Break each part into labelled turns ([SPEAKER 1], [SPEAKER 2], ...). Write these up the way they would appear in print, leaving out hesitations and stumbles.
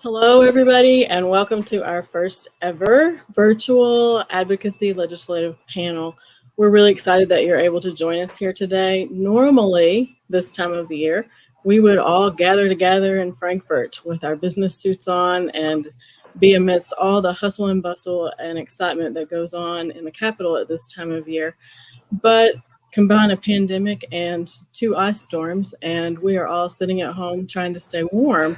[SPEAKER 1] Hello, everybody, and welcome to our first ever virtual advocacy legislative panel. We're really excited that you're able to join us here today. Normally, this time of the year, we would all gather together in Frankfurt with our business suits on and be amidst all the hustle and bustle and excitement that goes on in the Capitol at this time of year. But combine a pandemic and two ice storms, and we are all sitting at home trying to stay warm.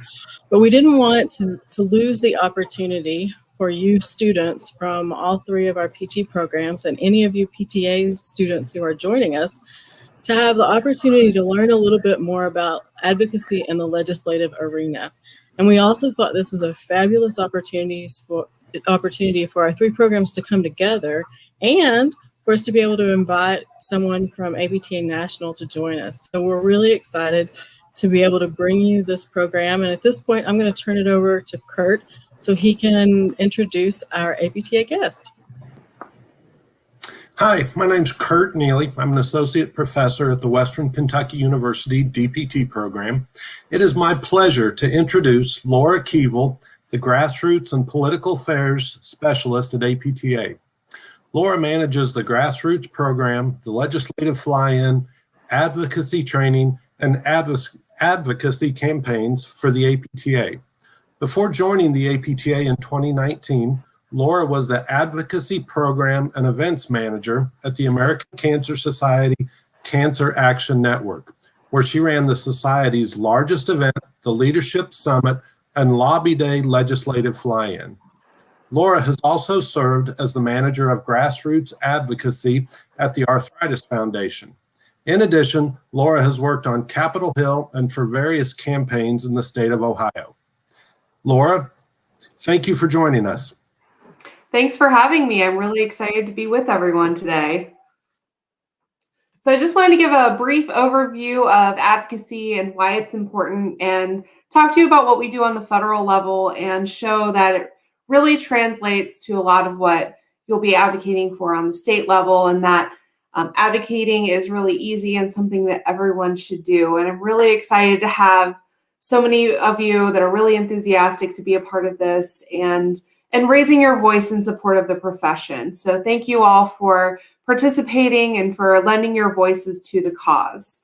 [SPEAKER 1] But we didn't want to lose the opportunity for you students from all three of our PT programs and any of you PTA students who are joining us to have the opportunity to learn a little bit more about advocacy in the legislative arena. And we also thought this was a fabulous opportunity for our three programs to come together and for us to be able to invite someone from APTA National to join us. So we're really excited to be able to bring you this program. And at this point, I'm going to turn it over to Kurt so he can introduce our APTA guest.
[SPEAKER 2] Hi, my name's Kurt Neely. I'm an associate professor at the Western Kentucky University DPT program. It is my pleasure to introduce Laura Keevil, the Grassroots and Political Affairs Specialist at APTA. Laura manages the Grassroots program, the legislative fly-in, advocacy training, and advocacy campaigns for the APTA. Before joining the APTA in 2019, Laura was the Advocacy Program and Events Manager at the American Cancer Society Cancer Action Network, where she ran the Society's largest event, the Leadership Summit and Lobby Day Legislative Fly-In. Laura has also served as the manager of grassroots advocacy at the Arthritis Foundation. In addition, Laura has worked on Capitol Hill and for various campaigns in the state of Ohio. Laura, thank you for joining us.
[SPEAKER 3] Thanks for having me. I'm really excited to be with everyone today. So I just wanted to give a brief overview of advocacy and why it's important and talk to you about what we do on the federal level and show that it really translates to a lot of what you'll be advocating for on the state level, and that advocating is really easy and something that everyone should do. And I'm really excited to have so many of you that are really enthusiastic to be a part of this and raising your voice in support of the profession. So thank you all for participating and for lending your voices to the cause.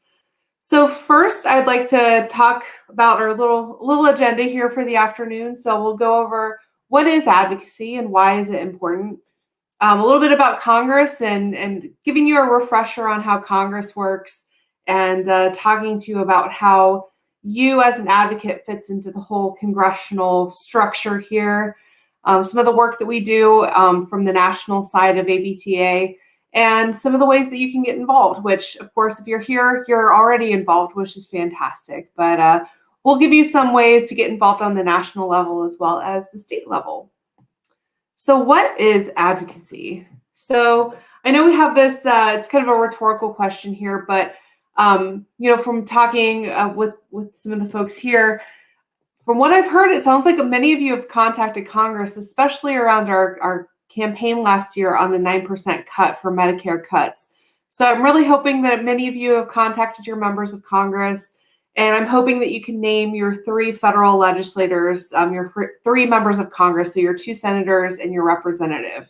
[SPEAKER 3] So first, I'd like to talk about our little agenda here for the afternoon. So we'll go over what is advocacy and why is it important? A little bit about Congress and giving you a refresher on how Congress works, and talking to you about how you as an advocate fits into the whole congressional structure here. Some of the work that we do from the national side of APTA, and some of the ways that you can get involved, which of course, if you're here, you're already involved, which is fantastic. But we'll give you some ways to get involved on the national level as well as the state level. So what is advocacy? So I know we have this, it's kind of a rhetorical question here, but from talking with some of the folks here, from what I've heard, it sounds like many of you have contacted Congress, especially around our campaign last year on the 9% cut for Medicare cuts. So I'm really hoping that many of you have contacted your members of Congress, and I'm hoping that you can name your three federal legislators, your three members of Congress, so your two senators and your representative.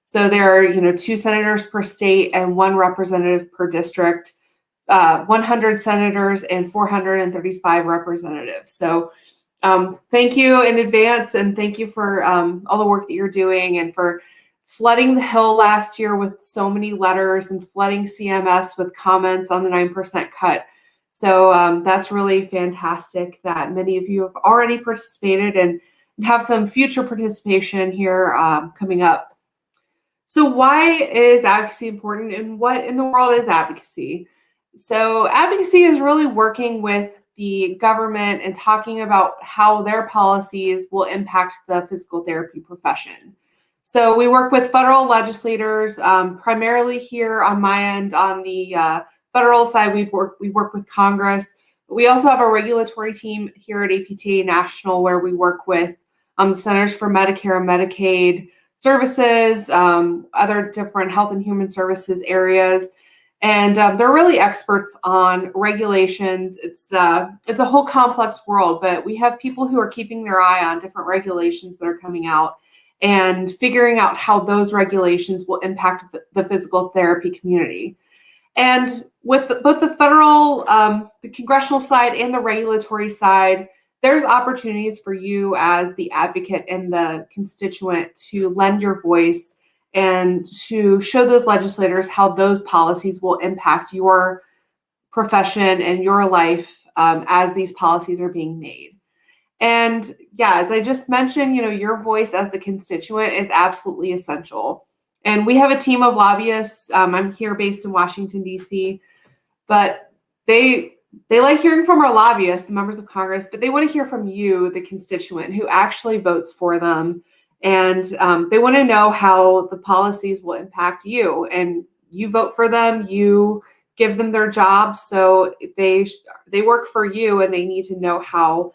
[SPEAKER 3] So there are, 2 senators per state and 1 representative per district, 100 senators and 435 representatives. So thank you in advance, and thank you for all the work that you're doing and for flooding the Hill last year with so many letters and flooding CMS with comments on the 9% cut. So that's really fantastic that many of you have already participated and have some future participation here coming up. So why is advocacy important, and what in the world is advocacy? So advocacy is really working with the government and talking about how their policies will impact the physical therapy profession. So we work with federal legislators, primarily here on my end on the federal side. We work with Congress, but we also have a regulatory team here at APTA National where we work with the Centers for Medicare and Medicaid Services, other different health and human services areas. And they're really experts on regulations. It's a whole complex world, but we have people who are keeping their eye on different regulations that are coming out and figuring out how those regulations will impact the physical therapy community. And with both the federal, the congressional side and the regulatory side, there's opportunities for you as the advocate and the constituent to lend your voice and to show those legislators how those policies will impact your profession and your life as these policies are being made. And yeah, as I just mentioned, your voice as the constituent is absolutely essential. And we have a team of lobbyists. I'm here based in Washington, D.C., but they like hearing from our lobbyists, the members of Congress, but they want to hear from you, the constituent, who actually votes for them. And they want to know how the policies will impact you. And you vote for them, you give them their jobs, so they work for you, and they need to know how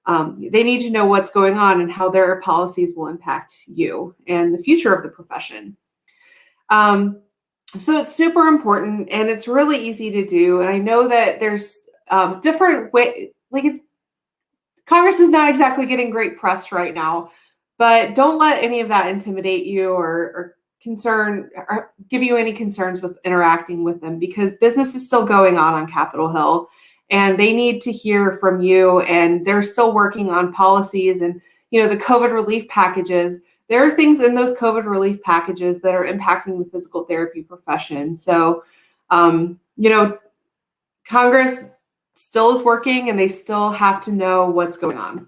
[SPEAKER 3] they need to know what's going on and how their policies will impact you and the future of the profession. So it's super important, and it's really easy to do. And I know that there's different ways, Congress is not exactly getting great press right now, but don't let any of that intimidate you or concern or give you any concerns with interacting with them, because business is still going on Capitol Hill, and they need to hear from you. And they're still working on policies and, the COVID relief packages. There are things in those COVID relief packages that are impacting the physical therapy profession. So, Congress still is working, and they still have to know what's going on.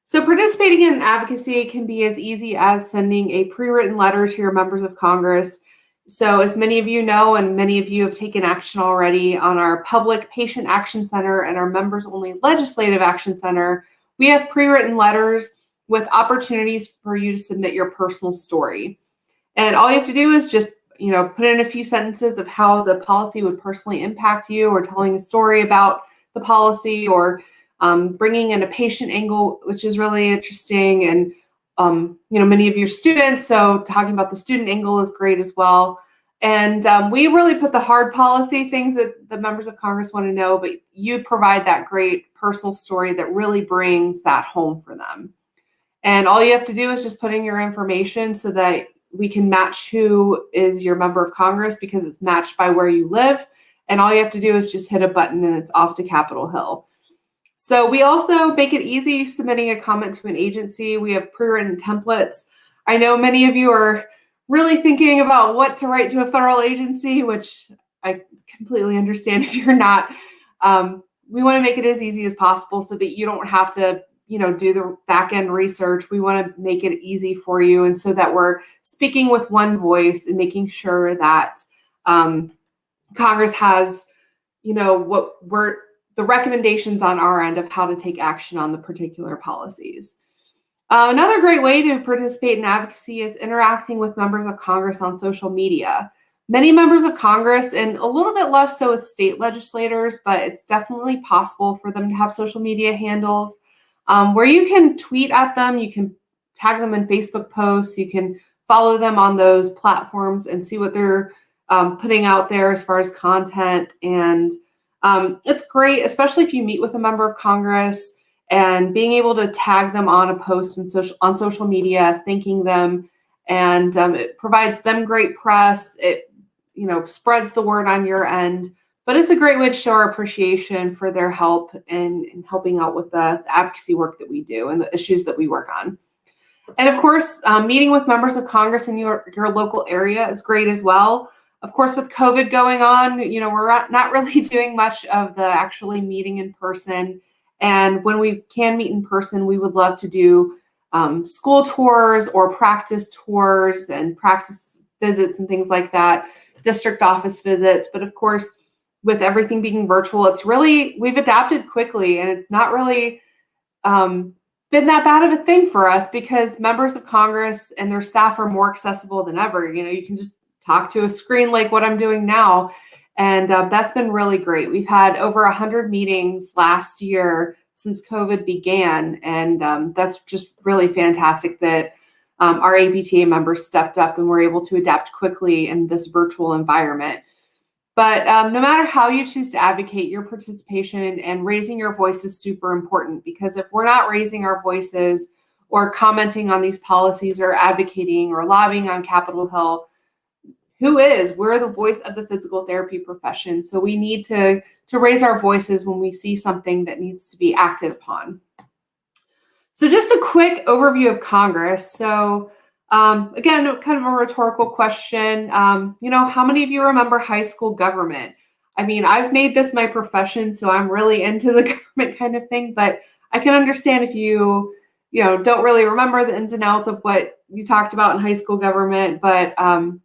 [SPEAKER 3] So participating in advocacy can be as easy as sending a pre-written letter to your members of Congress. So as many of you know, and many of you have taken action already on our Public Patient Action Center and our Members-Only Legislative Action Center, we have pre-written letters with opportunities for you to submit your personal story. And all you have to do is just, put in a few sentences of how the policy would personally impact you, or telling a story about the policy, or bringing in a patient angle, which is really interesting. And, many of your students, so talking about the student angle is great as well. And we really put the hard policy things that the members of Congress want to know, but you provide that great personal story that really brings that home for them. And all you have to do is just put in your information so that we can match who is your member of Congress, because it's matched by where you live. And all you have to do is just hit a button, and it's off to Capitol Hill. So we also make it easy submitting a comment to an agency. We have pre-written templates. I know many of you are really thinking about what to write to a federal agency, which I completely understand if you're not. We want to make it as easy as possible so that you don't have to do the back end research. We want to make it easy for you, and so that we're speaking with one voice and making sure that Congress has, the recommendations on our end of how to take action on the particular policies. Another great way to participate in advocacy is interacting with members of Congress on social media. Many members of Congress, and a little bit less so with state legislators, but it's definitely possible for them to have social media handles where you can tweet at them, you can tag them in Facebook posts, you can follow them on those platforms and see what they're putting out there as far as content. And it's great, especially if you meet with a member of Congress, and being able to tag them on a post on social media, thanking them, and it provides them great press. It spreads the word on your end. But it's a great way to show our appreciation for their help in helping out with the advocacy work that we do and the issues that we work on. And of course, meeting with members of Congress in your local area is great as well. Of course, with COVID going on, we're not really doing much of the actually meeting in person. And when we can meet in person, we would love to do school tours or practice tours and practice visits and things like that, district office visits. But of course, with everything being virtual, we've adapted quickly, and it's not really been that bad of a thing for us, because members of Congress and their staff are more accessible than ever. You can just talk to a screen like what I'm doing now. And that's been really great. We've had over 100 meetings last year since COVID began. And that's just really fantastic that our APTA members stepped up and were able to adapt quickly in this virtual environment. But no matter how you choose to advocate, your participation and raising your voice is super important, because if we're not raising our voices or commenting on these policies or advocating or lobbying on Capitol Hill, who is? We're the voice of the physical therapy profession. So we need to raise our voices when we see something that needs to be acted upon. So just a quick overview of Congress. So again, kind of a rhetorical question. How many of you remember high school government? I mean, I've made this my profession, so I'm really into the government kind of thing, but I can understand if you don't really remember the ins and outs of what you talked about in high school government, but I'm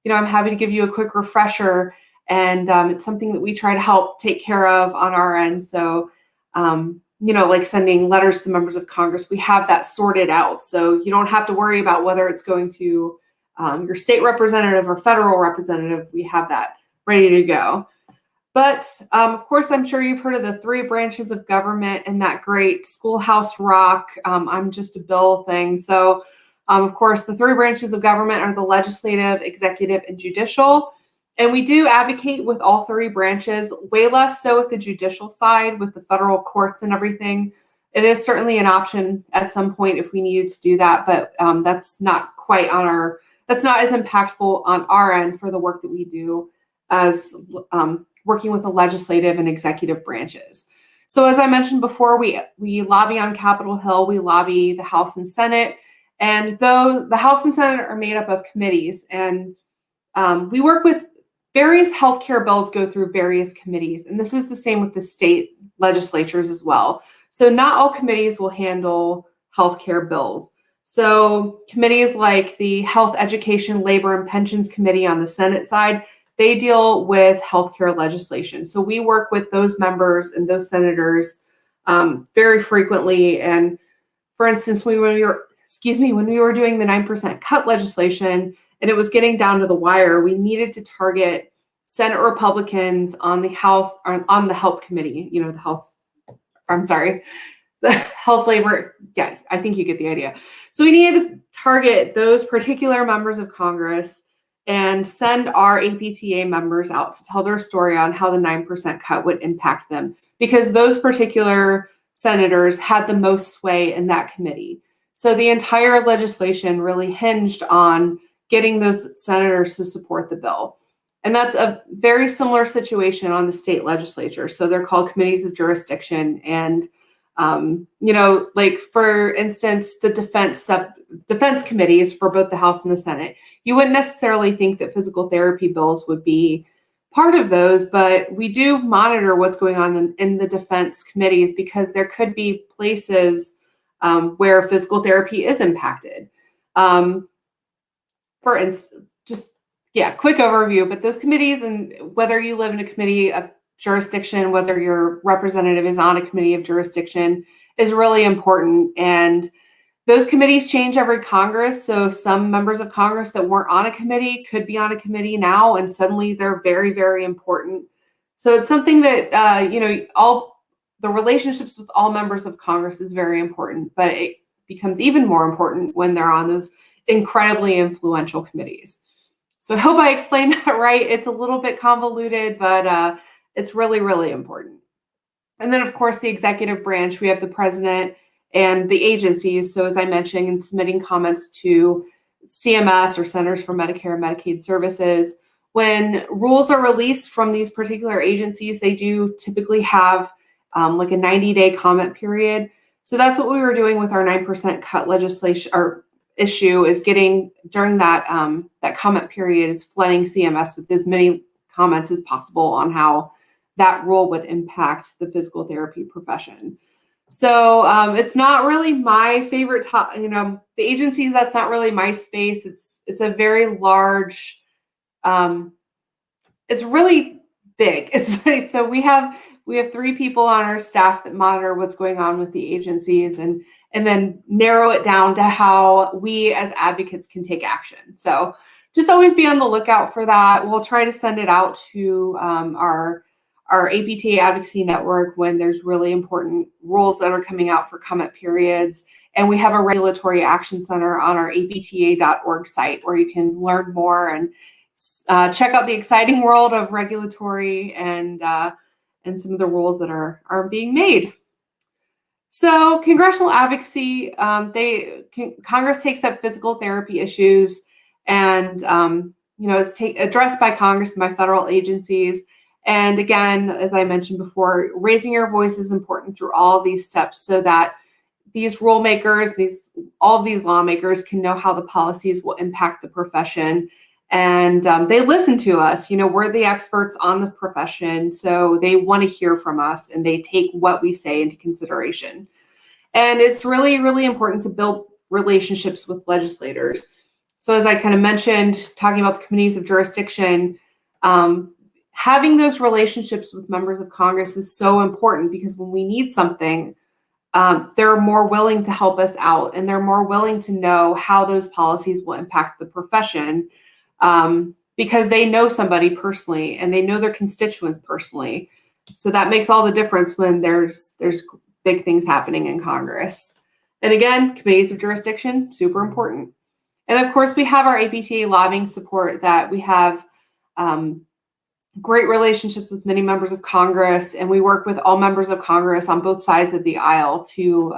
[SPEAKER 3] happy to give you a quick refresher, and it's something that we try to help take care of on our end. So, like sending letters to members of Congress, we have that sorted out. So you don't have to worry about whether it's going to your state representative or federal representative. We have that ready to go. But of course, I'm sure you've heard of the 3 branches of government and that great Schoolhouse Rock, I'm just a bill thing. So of course, the 3 branches of government are the legislative, executive, and judicial. And we do advocate with all 3 branches, way less so with the judicial side, with the federal courts and everything. It is certainly an option at some point if we needed to do that, but that's not that's not as impactful on our end for the work that we do as working with the legislative and executive branches. So as I mentioned before, we lobby on Capitol Hill, we lobby the House and Senate. And though the House and Senate are made up of committees, and we work with various healthcare bills go through various committees, and this is the same with the state legislatures as well. So not all committees will handle healthcare bills. So committees like the Health, Education, Labor, and Pensions Committee on the Senate side, they deal with healthcare legislation. So we work with those members and those senators very frequently. And for instance, when we were doing the 9% cut legislation and it was getting down to the wire, we needed to target Senate Republicans on the House, or on the Help Committee, the Health, Labor. Yeah, I think you get the idea. So we needed to target those particular members of Congress and send our APTA members out to tell their story on how the 9% cut would impact them, because those particular senators had the most sway in that committee. So the entire legislation really hinged on getting those senators to support the bill. And that's a very similar situation on the state legislature. So they're called committees of jurisdiction. And, like for instance, the defense committees for both the House and the Senate, you wouldn't necessarily think that physical therapy bills would be part of those, but we do monitor what's going on in the defense committees, because there could be places where physical therapy is impacted. For instance, quick overview, but those committees, and whether you live in a committee of jurisdiction, whether your representative is on a committee of jurisdiction, is really important. And those committees change every Congress. So some members of Congress that weren't on a committee could be on a committee now, and suddenly they're very, very important. So it's something that, all the relationships with all members of Congress is very important, but it becomes even more important when they're on those incredibly influential committees. So I hope I explained that right. It's a little bit convoluted, but it's really, really important. And then, of course, the executive branch, we have the president and the agencies. So as I mentioned, in submitting comments to CMS, or Centers for Medicare and Medicaid Services, when rules are released from these particular agencies, they do typically have like a 90-day comment period. So that's what we were doing with our 9% cut legislation or issue, is getting during that that comment period, is flooding CMS with as many comments as possible on how that rule would impact the physical therapy profession. So it's not really my favorite the agencies, that's not really my space. It's a very large, it's really big. So we have 3 people on our staff that monitor what's going on with the agencies, and then narrow it down to how we as advocates can take action. So just always be on the lookout for that. We'll try to send it out to our APTA Advocacy Network when there's really important rules that are coming out for comment periods. And we have a Regulatory Action Center on our apta.org site where you can learn more and check out the exciting world of regulatory and some of the rules that are being made. So congressional advocacy, Congress takes up physical therapy issues and it's addressed by Congress and by federal agencies. And again, as I mentioned before, raising your voice is important through all of these steps so that these rulemakers, all of these lawmakers can know how the policies will impact the profession. And they listen to us. We're the experts on the profession, so they want to hear from us and they take what we say into consideration. And it's really, really important to build relationships with legislators. So as I kind of mentioned, talking about the committees of jurisdiction, having those relationships with members of Congress is so important because when we need something, they're more willing to help us out and they're more willing to know how those policies will impact the profession. Because they know somebody personally and they know their constituents personally. So that makes all the difference when there's big things happening in Congress. And again, committees of jurisdiction, super important. And of course, we have our APTA lobbying support that we have great relationships with many members of Congress, and we work with all members of Congress on both sides of the aisle to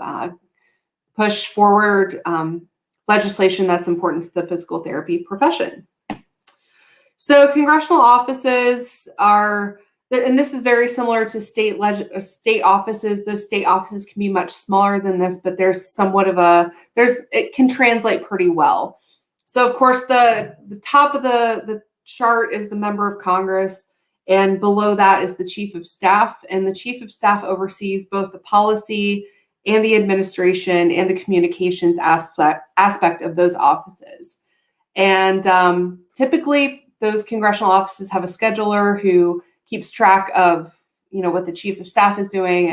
[SPEAKER 3] push forward legislation that's important to the physical therapy profession. So congressional offices are, and this is very similar to state offices. Those state offices can be much smaller than this, but there's somewhat of it can translate pretty well. So of course, the top of the chart is the member of Congress, and below that is the chief of staff. And the chief of staff oversees both the policy and the administration and the communications aspect of those offices. And typically, those congressional offices have a scheduler who keeps track of, what the chief of staff is doing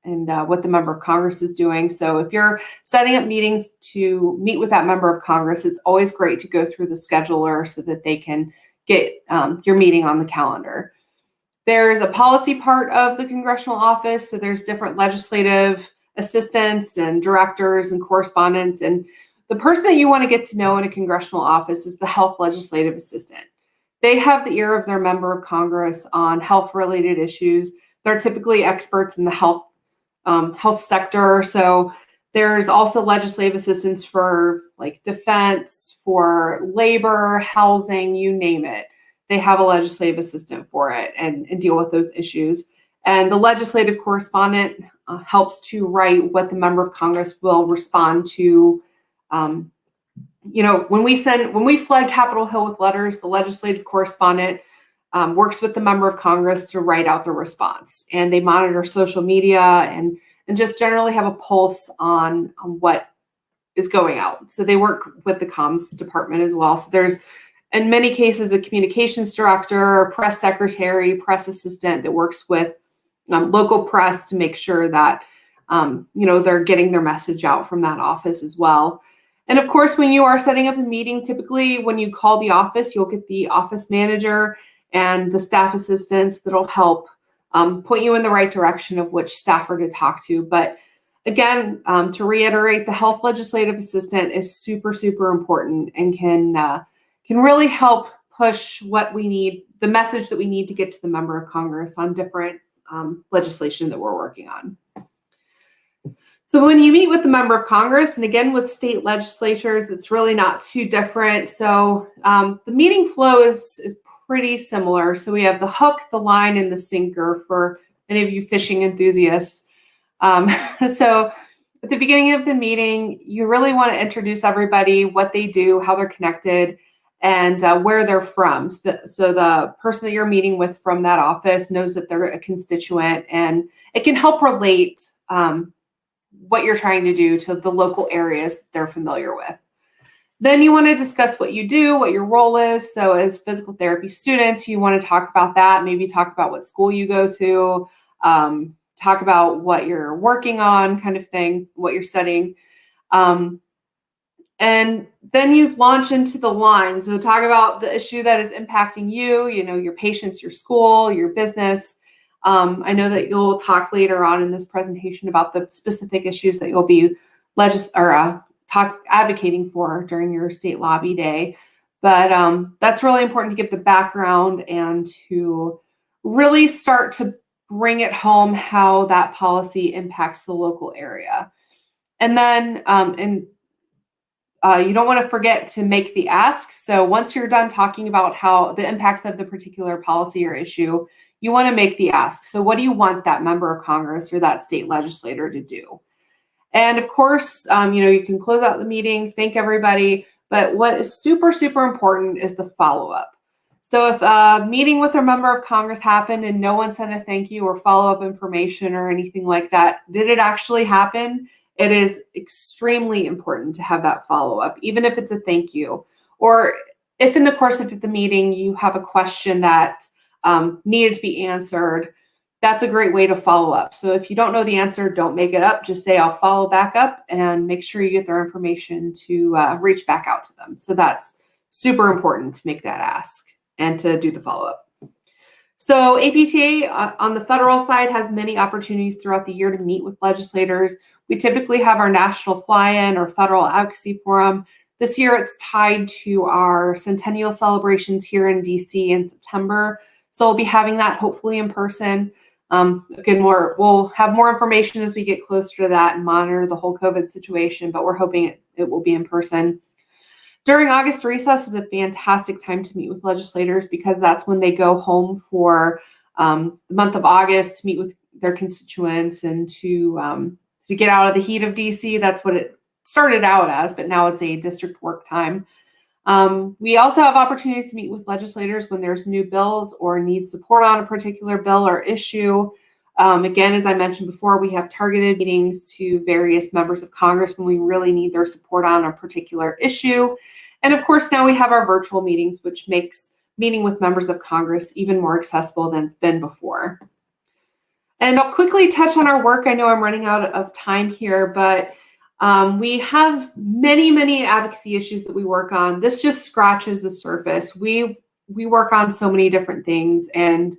[SPEAKER 3] and what the member of Congress is doing. So if you're setting up meetings to meet with that member of Congress, it's always great to go through the scheduler so that they can get your meeting on the calendar. There's a policy part of the congressional office. So there's different legislative assistants and directors and correspondents. And the person that you want to get to know in a congressional office is the health legislative assistant. They have the ear of their member of Congress on health-related issues. They're typically experts in the health sector. So there's also legislative assistants for like defense, for labor, housing, you name it. They have a legislative assistant for it and deal with those issues. And the legislative correspondent helps to write what the member of Congress will respond to. When we flood Capitol Hill with letters, the legislative correspondent works with the member of Congress to write out the response. And they monitor social media and just generally have a pulse on what is going out. So they work with the comms department as well. So there's, in many cases, a communications director, press secretary, press assistant that works with local press to make sure that, they're getting their message out from that office as well. And of course, when you are setting up a meeting, typically when you call the office, you'll get the office manager and the staff assistants that'll help point you in the right direction of which staffer to talk to. But again, to reiterate, the health legislative assistant is super, super important and can really help push what we need, the message that we need to get to the member of Congress on different legislation that we're working on. So when you meet with the member of Congress, and again with state legislatures, it's really not too different. So the meeting flow is pretty similar. So we have the hook, the line, and the sinker for any of you fishing enthusiasts. So at the beginning of the meeting, you really want to introduce everybody, what they do, how they're connected, and where they're from. So the person that you're meeting with from that office knows that they're a constituent, and it can help relate what you're trying to do to the local areas that they're familiar with. Then you want to discuss what you do, what your role is. So as physical therapy students, you want to talk about that, maybe talk about what school you go to, talk about what you're working on, kind of thing, what you're studying. And then you launch into the line. So talk about the issue that is impacting you, your patients, your school, your business. I know that you'll talk later on in this presentation about the specific issues that you'll be advocating for during your state lobby day. But that's really important to give the background and to really start to bring it home how that policy impacts the local area. And then you don't want to forget to make the ask. So once you're done talking about how the impacts of the particular policy or issue, you want to make the ask. So what do you want that member of Congress or that state legislator to do? And of course, you can close out the meeting, thank everybody. But what is super, super important is the follow-up. So if a meeting with a member of Congress happened and no one sent a thank you or follow-up information or anything like that, did it actually happen? It is extremely important to have that follow-up, even if it's a thank you. Or if in the course of the meeting you have a question that needed to be answered, that's a great way to follow up. So if you don't know the answer, don't make it up. Just say, I'll follow back up, and make sure you get their information to reach back out to them. So that's super important to make that ask and to do the follow-up. So APTA on the federal side has many opportunities throughout the year to meet with legislators. We typically have our national fly-in or federal advocacy forum. This year it's tied to our centennial celebrations here in DC in September. So we'll be having that hopefully in person. Again, we'll have more information as we get closer to that and monitor the whole COVID situation, but we're hoping it will be in person. During August, recess is a fantastic time to meet with legislators because that's when they go home for the month of August to meet with their constituents and to get out of the heat of DC. That's what it started out as, but now it's a district work time. We also have opportunities to meet with legislators when there's new bills or need support on a particular bill or issue. Again, as I mentioned before, we have targeted meetings to various members of Congress when we really need their support on a particular issue. And of course, now we have our virtual meetings, which makes meeting with members of Congress even more accessible than it's been before. And I'll quickly touch on our work. I know I'm running out of time here, but we have many, many advocacy issues that we work on. This just scratches the surface. We work on so many different things and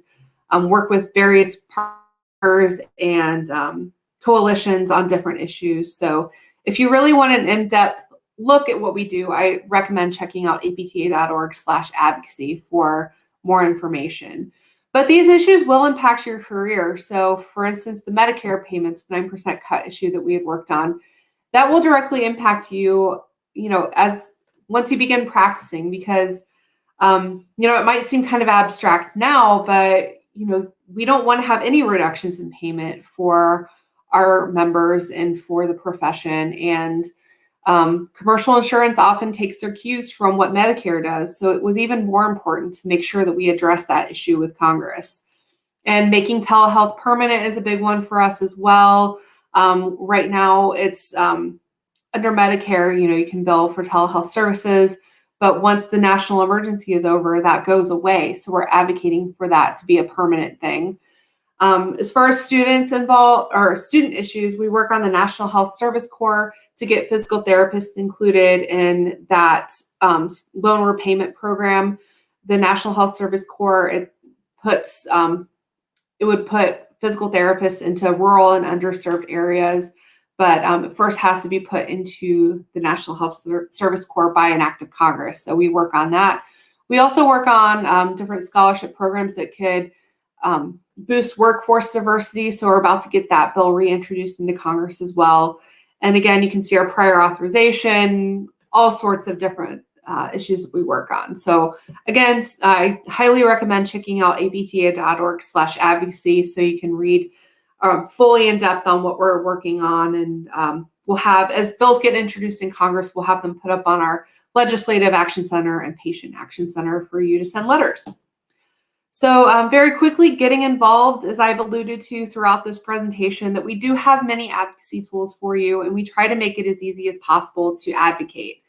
[SPEAKER 3] work with various partners and coalitions on different issues. So if you really want an in-depth look at what we do, I recommend checking out apta.org/advocacy for more information. But these issues will impact your career. So for instance, the Medicare payments, the 9% cut issue that we had worked on, that will directly impact you, as once you begin practicing, because, it might seem kind of abstract now, but, we don't want to have any reductions in payment for our members and for the profession. And commercial insurance often takes their cues from what Medicare does. So it was even more important to make sure that we address that issue with Congress. And making telehealth permanent is a big one for us as well. Right now, it's under Medicare, you can bill for telehealth services, but once the national emergency is over, that goes away. So we're advocating for that to be a permanent thing. As far as students involved or student issues, we work on the National Health Service Corps to get physical therapists included in that loan repayment program. The National Health Service Corps, it would put physical therapists into rural and underserved areas, but it first has to be put into the National Health Service Corps by an act of Congress. So we work on that. We also work on different scholarship programs that could boost workforce diversity. So we're about to get that bill reintroduced into Congress as well. And again, you can see our prior authorization, all sorts of different issues that we work on. So again, I highly recommend checking out apta.org/advocacy so you can read fully in depth on what we're working on. And we'll have, as bills get introduced in Congress, we'll have them put up on our Legislative Action Center and Patient Action Center for you to send letters. So very quickly, getting involved, as I've alluded to throughout this presentation, that we do have many advocacy tools for you, and we try to make it as easy as possible to advocate.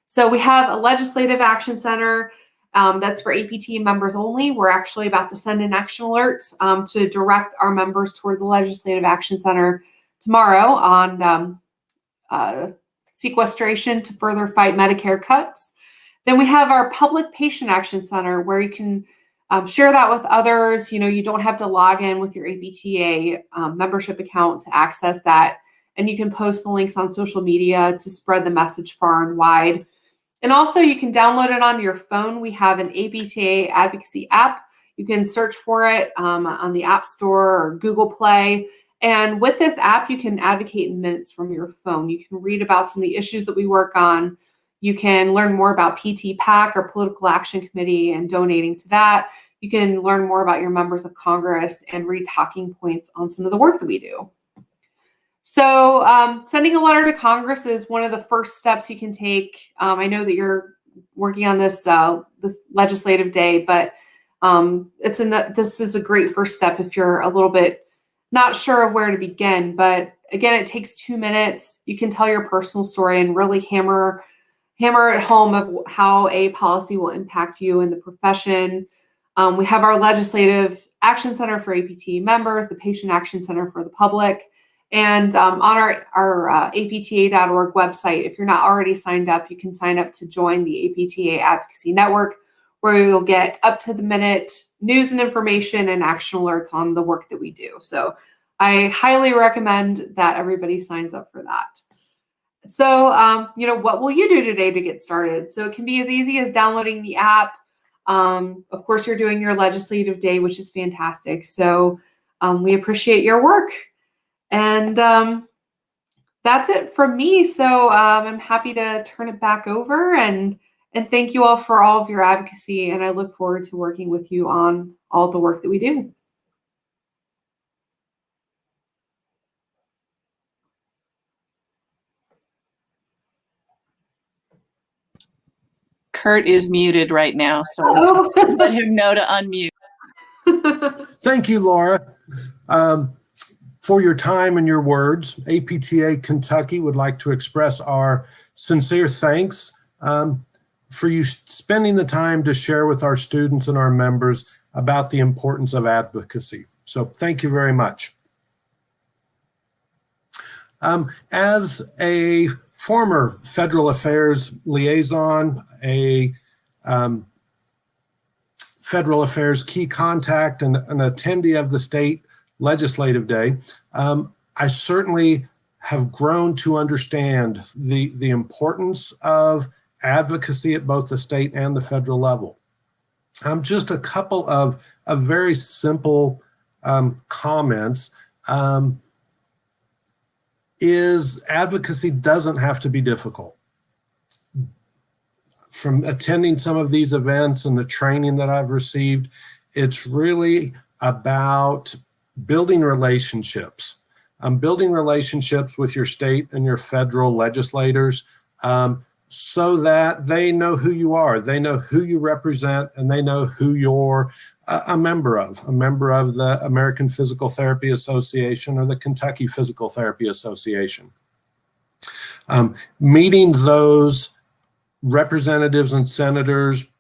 [SPEAKER 3] So we have a Legislative Action Center that's for APTA members only. We're actually about to send an action alert to direct our members toward the Legislative Action Center tomorrow on sequestration to further fight Medicare cuts. Then we have our Public Patient Action Center where you can share that with others. You don't have to log in with your APTA membership account to access that. And you can post the links on social media to spread the message far and wide. And also you can download it on your phone. We have an APTA advocacy app. You can search for it on the App Store or Google Play. And with this app, you can advocate in minutes from your phone. You can read about some of the issues that we work on. You can learn more about PT-PAC or Political Action Committee and donating to that. You can learn more about your members of Congress and read talking points on some of the work that we do. So sending a letter to Congress is one of the first steps you can take. I know that you're working on this this legislative day, but this is a great first step if you're a little bit not sure of where to begin. But again, it takes 2 minutes. You can tell your personal story and really hammer at home of how a policy will impact you and the profession. We have our Legislative Action Center for APTA members, the Patient Action Center for the public. And on our apta.org website, if you're not already signed up, you can sign up to join the APTA Advocacy Network, where you'll get up-to-the-minute news and information and action alerts on the work that we do. So I highly recommend that everybody signs up for that. So, what will you do today to get started? So it can be as easy as downloading the app. Of course, you're doing your legislative day, which is fantastic. So we appreciate your work. And that's it from me. So I'm happy to turn it back over and thank you all for all of your advocacy. And I look forward to working with you on all the work that we do.
[SPEAKER 4] Kurt is muted right now, so let him know to unmute.
[SPEAKER 2] Thank you, Laura. For your time and your words, APTA Kentucky would like to express our sincere thanks for you spending the time to share with our students and our members about the importance of advocacy. So thank you very much. As a former federal affairs liaison, a federal affairs key contact, and an attendee of the state legislative day, I certainly have grown to understand the importance of advocacy at both the state and the federal level. Just a couple of very simple comments is advocacy doesn't have to be difficult. From attending some of these events and the training that I've received, it's really about building relationships. Building relationships with your state and your federal legislators so that they know who you are, they know who you represent, and they know who you're a member of the American Physical Therapy Association or the Kentucky Physical Therapy Association. Meeting those representatives and senators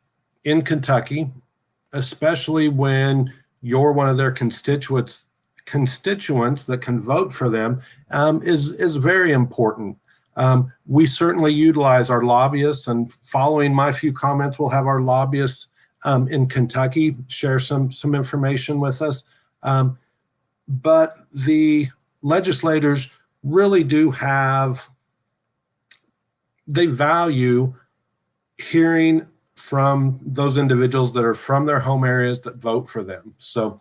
[SPEAKER 2] in Kentucky, especially when you're one of their constituents that can vote for them, is very important. We certainly utilize our lobbyists, and following my few comments, we'll have our lobbyists in Kentucky share some information with us. But the legislators really do they value hearing from those individuals that are from their home areas that vote for them. So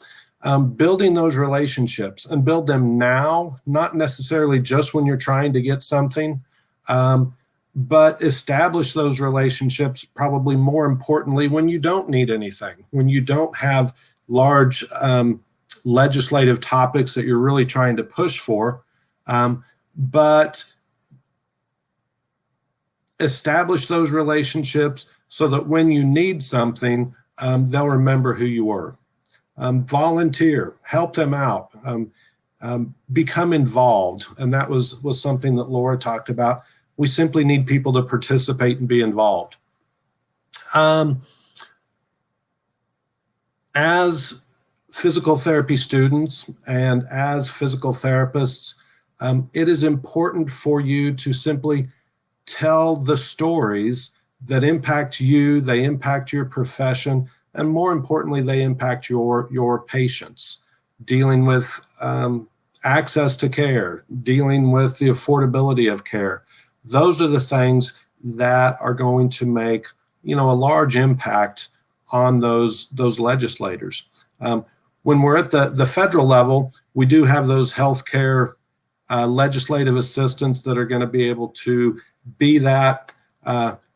[SPEAKER 2] building those relationships, and build them now, not necessarily just when you're trying to get something, but establish those relationships probably more importantly when you don't need anything, when you don't have large legislative topics that you're really trying to push for, but establish those relationships so that when you need something, they'll remember who you were. Volunteer, help them out, become involved. And that was something that Laura talked about. We simply need people to participate and be involved. As physical therapy students and as physical therapists, it is important for you to simply tell the stories that impact you, they impact your profession, and more importantly, they impact your patients, dealing with access to care, dealing with the affordability of care. Those are the things that are going to make, a large impact on those legislators. When we're at the federal level, we do have those healthcare legislative assistants that are going to be able to be that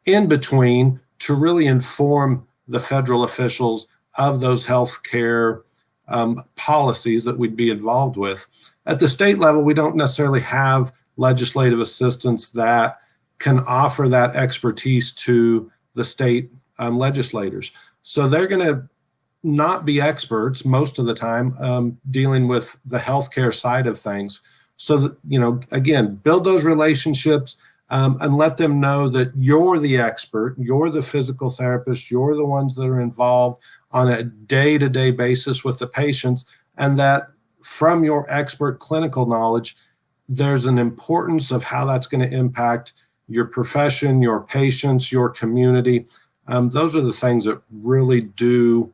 [SPEAKER 2] in between to really inform the federal officials of those healthcare policies that we'd be involved with. At the state level, we don't necessarily have legislative assistants that can offer that expertise to the state legislators. So they're going to not be experts most of the time dealing with the healthcare side of things. So that, again, build those relationships and let them know that you're the expert, you're the physical therapist, you're the ones that are involved on a day-to-day basis with the patients, and that from your expert clinical knowledge, there's an importance of how that's going to impact your profession, your patients, your community. Those are the things that really do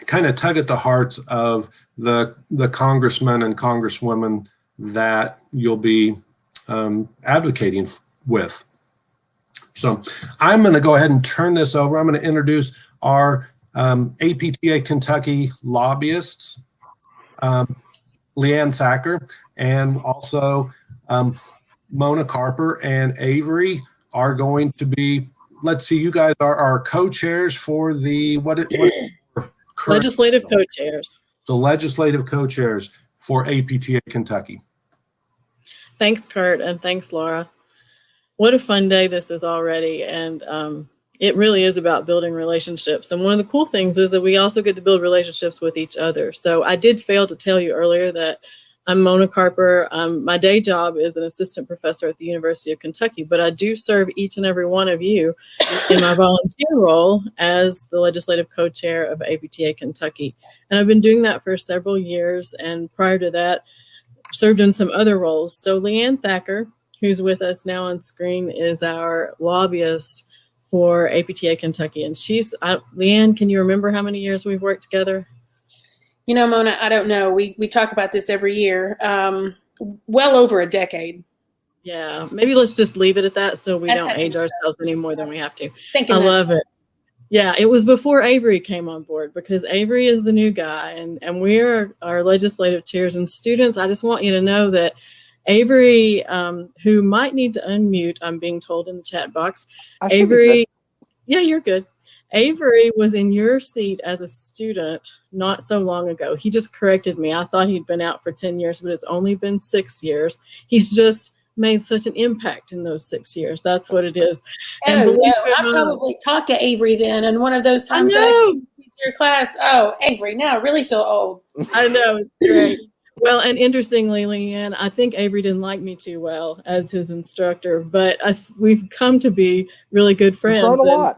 [SPEAKER 2] kind of tug at the hearts of the congressmen and congresswomen that you'll be advocating with. So I'm going to go ahead and turn this over. I'm going to introduce our APTA Kentucky lobbyists, Leanne Thacker, and also Mona Carper and Avery are going to be, let's see, you guys are our co-chairs for the,
[SPEAKER 1] legislative co-chairs.
[SPEAKER 2] The legislative co-chairs for APTA Kentucky.
[SPEAKER 1] Thanks, Kurt, and thanks, Laura. What a fun day this is already, and it really is about building relationships. And one of the cool things is that we also get to build relationships with each other. So I did fail to tell you earlier that I'm Mona Carper. My day job is an assistant professor at the University of Kentucky, but I do serve each and every one of you in my volunteer role as the legislative co-chair of APTA Kentucky. And I've been doing that for several years, and prior to that, served in some other roles. So Leanne Thacker, who's with us now on screen, is our lobbyist for APTA Kentucky. And Leanne, can you remember how many years we've worked together?
[SPEAKER 5] Mona, I don't know. We talk about this every year. Well over a decade.
[SPEAKER 1] Yeah, maybe let's just leave it at that so we don't age ourselves any more than we have to. I love it. Yeah, it was before Avery came on board, because Avery is the new guy, and we're our legislative chairs. And students, I just want you to know that Avery, who might need to unmute, I'm being told in the chat box. Avery, yeah, you're good. Avery was in your seat as a student not so long ago. He just corrected me. I thought he'd been out for 10 years, but it's only been 6 years. He's just made such an impact in those 6 years. That's what it is.
[SPEAKER 5] And I probably talked to Avery then, and one of those times that I came to your class, Avery, now I really feel old.
[SPEAKER 1] I know, it's great. Well, and interestingly, Leanne, I think Avery didn't like me too well as his instructor, but we've come to be really good friends.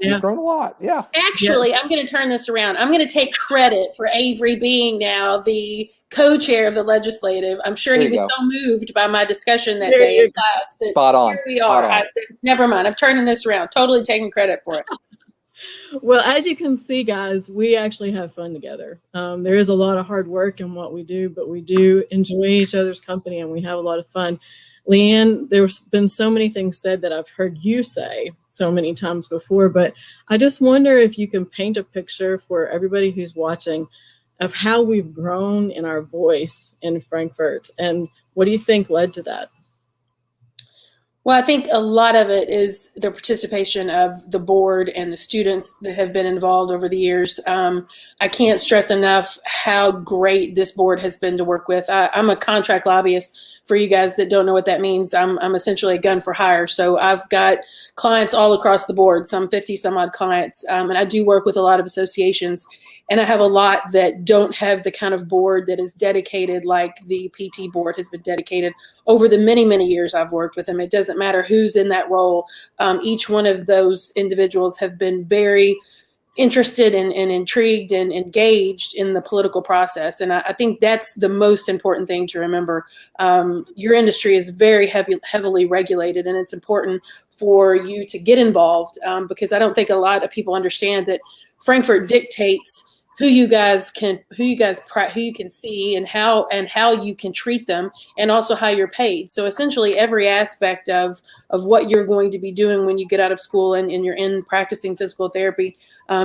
[SPEAKER 6] You've grown a lot. Yeah.
[SPEAKER 5] Actually, I'm going to turn this around. I'm going to take credit for Avery being now the co-chair of the legislative. I'm sure he was so moved by my discussion that day in class. That
[SPEAKER 6] Spot on.
[SPEAKER 5] Here we are. Never mind. I'm turning this around. Totally taking credit for it.
[SPEAKER 1] Well, as you can see, guys, we actually have fun together. There is a lot of hard work in what we do, but we do enjoy each other's company and we have a lot of fun. Leanne, there's been so many things said that I've heard you say so many times before, but I just wonder if you can paint a picture for everybody who's watching of how we've grown in our voice in Frankfort, and what do you think led to that?
[SPEAKER 5] Well, I think a lot of it is the participation of the board and the students that have been involved over the years. I can't stress enough how great this board has been to work with. I'm a contract lobbyist. For you guys that don't know what that means, I'm essentially a gun for hire. So I've got clients all across the board, some 50 some odd clients, and I do work with a lot of associations. And I have a lot that don't have the kind of board that is dedicated like the PT board has been dedicated over the many, many years I've worked with them. It doesn't matter who's in that role. Each one of those individuals have been very interested and intrigued and engaged in the political process. And I think that's the most important thing to remember. Your industry is very heavily regulated, and it's important for you to get involved because I don't think a lot of people understand that Frankfurt dictates who you can see and how you can treat them, and also how you're paid. So essentially every aspect of what you're going to be doing when you get out of school and you're in practicing physical therapy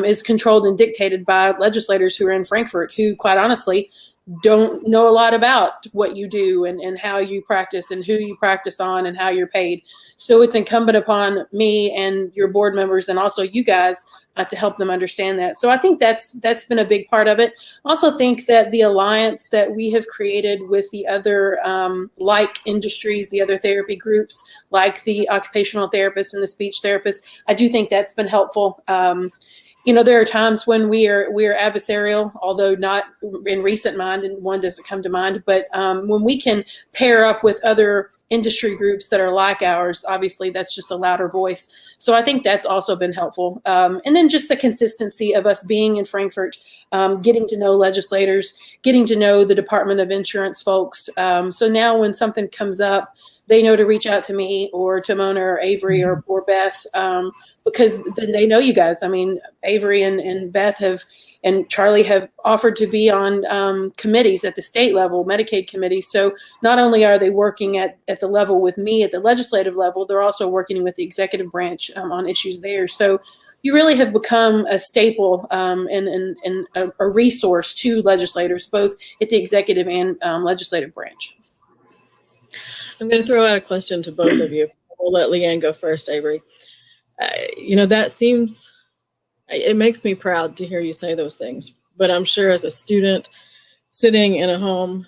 [SPEAKER 5] is controlled and dictated by legislators who are in Frankfurt, who quite honestly don't know a lot about what you do and how you practice and who you practice on and how you're paid. So it's incumbent upon me and your board members and also you guys to help them understand that. So I think that's been a big part of it. I also think that the alliance that we have created with the other like industries, the other therapy groups, like the occupational therapists and the speech therapists, I do think that's been helpful. There are times when we are adversarial, although not in recent mind, and one doesn't come to mind. But when we can pair up with other industry groups that are like ours, obviously that's just a louder voice. So I think that's also been helpful. And then just the consistency of us being in Frankfurt, getting to know legislators, getting to know the Department of Insurance folks. So now when something comes up, they know to reach out to me or to Mona or Avery or Beth, because they know you guys. I mean, Avery and Beth and Charlie have offered to be on committees at the state level, Medicaid committees. So not only are they working at the level with me at the legislative level, they're also working with the executive branch on issues there. So you really have become a staple and a resource to legislators, both at the executive and legislative branch.
[SPEAKER 1] I'm going to throw out a question to both of you. We'll let Leanne go first, Avery. It makes me proud to hear you say those things, but I'm sure as a student sitting in a home,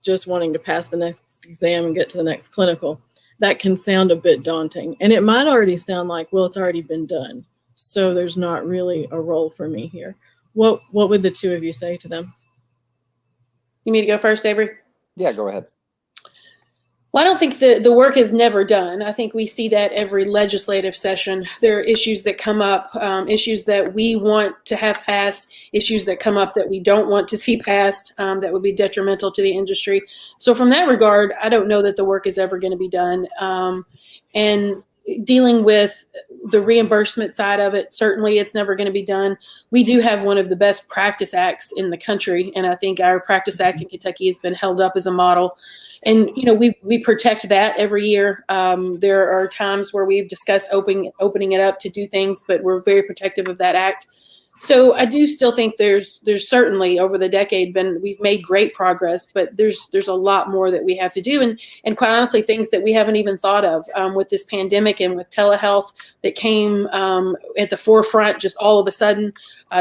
[SPEAKER 1] just wanting to pass the next exam and get to the next clinical, that can sound a bit daunting. And it might already sound like, well, it's already been done, so there's not really a role for me here. What would the two of you say to them?
[SPEAKER 5] You need to go first, Avery?
[SPEAKER 6] Yeah, go ahead.
[SPEAKER 5] Well, I don't think the work is never done. I think we see that every legislative session. There are issues that come up, issues that we want to have passed, issues that come up that we don't want to see passed, that would be detrimental to the industry. So from that regard, I don't know that the work is ever going to be done. And dealing with the reimbursement side of it, certainly it's never going to be done. We do have one of the best practice acts in the country, and I think our practice act in Kentucky has been held up as a model. And we protect that every year. There are times where we've discussed opening it up to do things, but we're very protective of that act. So I do still think there's certainly over the decade we've made great progress, but there's a lot more that we have to do, and quite honestly things that we haven't even thought of with this pandemic and with telehealth that came at the forefront just all of a sudden.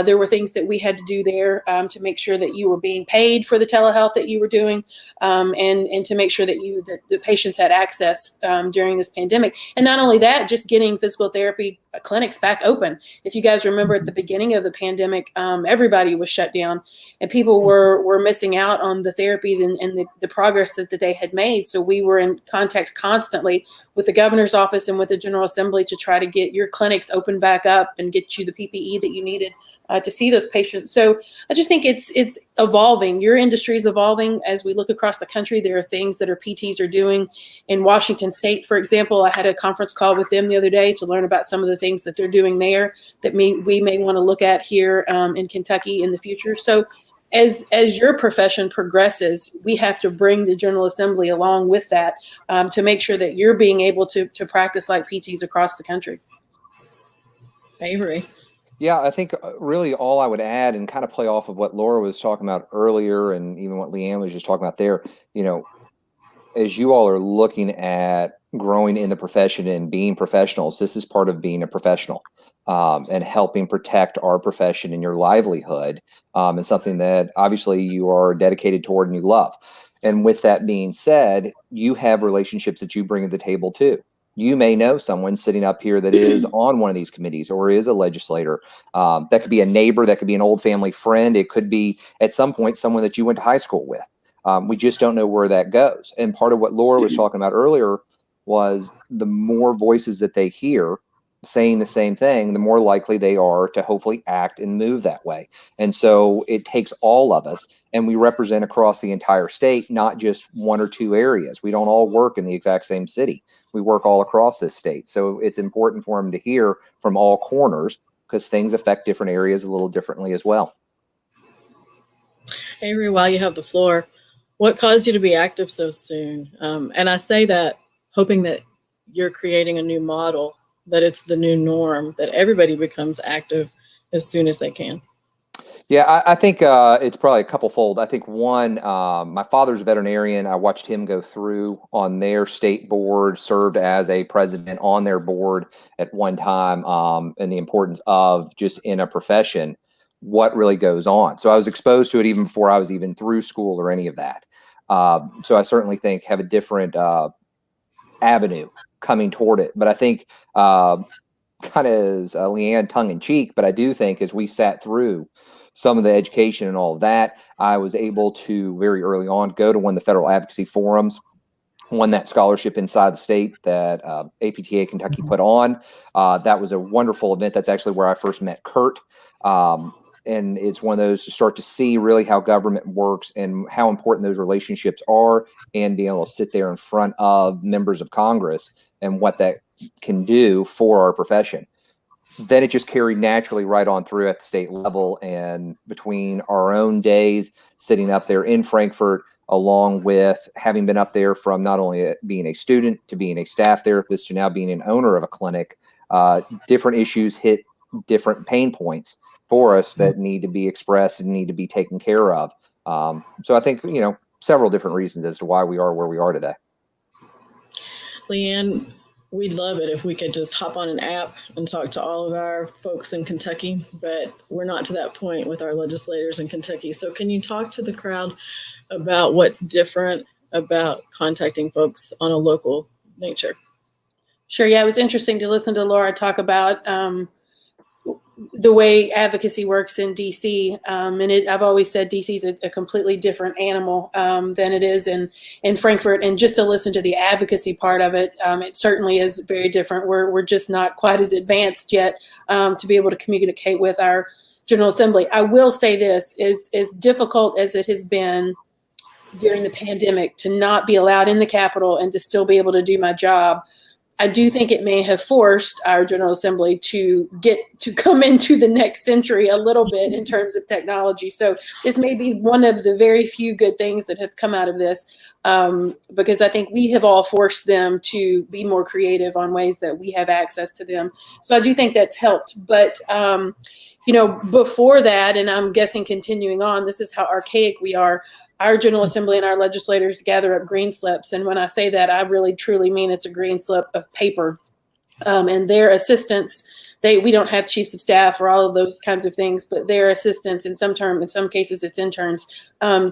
[SPEAKER 5] There were things that we had to do there to make sure that you were being paid for the telehealth that you were doing, and to make sure that the patients had access during this pandemic. And not only that, just getting physical therapy clinics back open. If you guys remember at the beginning of the pandemic, everybody was shut down and people were missing out on the therapy and the progress that they had made. So we were in contact constantly with the governor's office and with the General Assembly to try to get your clinics open back up and get you the PPE that you needed to see those patients. So I just think it's evolving. Your industry is evolving as we look across the country. There are things that our PTs are doing in Washington State, for example. I had a conference call with them the other day to learn about some of the things that they're doing there that we may want to look at here in Kentucky in the future. So as your profession progresses, we have to bring the General Assembly along with that to make sure that you're being able to practice like PTs across the country.
[SPEAKER 1] Avery.
[SPEAKER 6] Yeah, I think really all I would add and kind of play off of what Laura was talking about earlier and even what Leanne was just talking about there, as you all are looking at growing in the profession and being professionals, this is part of being a professional and helping protect our profession and your livelihood and something that obviously you are dedicated toward and you love. And with that being said, you have relationships that you bring to the table too. You may know someone sitting up here that is on one of these committees or is a legislator. That could be a neighbor, that could be an old family friend. It could be at some point someone that you went to high school with. We just don't know where that goes. And part of what Laura was talking about earlier was the more voices that they hear saying the same thing, the more likely they are to hopefully act and move that way. And so it takes all of us, and we represent across the entire state, not just one or two areas. We don't all work in the exact same city. We work all across this state. So it's important for them to hear from all corners because things affect different areas a little differently as well.
[SPEAKER 1] Hey, Rue, while you have the floor, what caused you to be active so soon? And I say that hoping that you're creating a new model, that it's the new norm, that everybody becomes active as soon as they can.
[SPEAKER 6] Yeah, I think it's probably a couple fold. I think one, my father's a veterinarian. I watched him go through on their state board, served as a president on their board at one time, and the importance of just in a profession, what really goes on. So I was exposed to it even before I was even through school or any of that. So I certainly think have a different avenue coming toward it. But I think kind of as Leanne tongue in cheek, but I do think as we sat through some of the education and all of that, I was able to very early on go to one of the federal advocacy forums, won that scholarship inside the state that APTA Kentucky put on. That was a wonderful event. That's actually where I first met Kurt. And it's one of those to start to see really how government works and how important those relationships are, and being able to sit there in front of members of Congress and what that can do for our profession. Then it just carried naturally right on through at the state level, and between our own days sitting up there in Frankfurt, along with having been up there from not only being a student to being a staff therapist to now being an owner of a clinic, different issues hit different pain points for us that need to be expressed and need to be taken care of. So I think, several different reasons as to why we are where we are today.
[SPEAKER 1] Leanne, we'd love it if we could just hop on an app and talk to all of our folks in Kentucky, but we're not to that point with our legislators in Kentucky. So can you talk to the crowd about what's different about contacting folks on a local nature?
[SPEAKER 5] Sure. Yeah, it was interesting to listen to Laura talk about the way advocacy works in DC. I've always said DC is a completely different animal than it is in Frankfurt. And just to listen to the advocacy part of it, it certainly is very different. We're just not quite as advanced yet to be able to communicate with our General Assembly. I will say this, is as difficult as it has been during the pandemic to not be allowed in the Capitol and to still be able to do my job. I do think it may have forced our General Assembly to come into the next century a little bit in terms of technology. So this may be one of the very few good things that have come out of this, because I think we have all forced them to be more creative on ways that we have access to them. So I do think that's helped. But before that, and I'm guessing continuing on, this is how archaic we are. Our General Assembly and our legislators gather up green slips. And when I say that, I really truly mean it's a green slip of paper. And their assistants, we don't have chiefs of staff or all of those kinds of things, but their assistants, in some cases it's interns,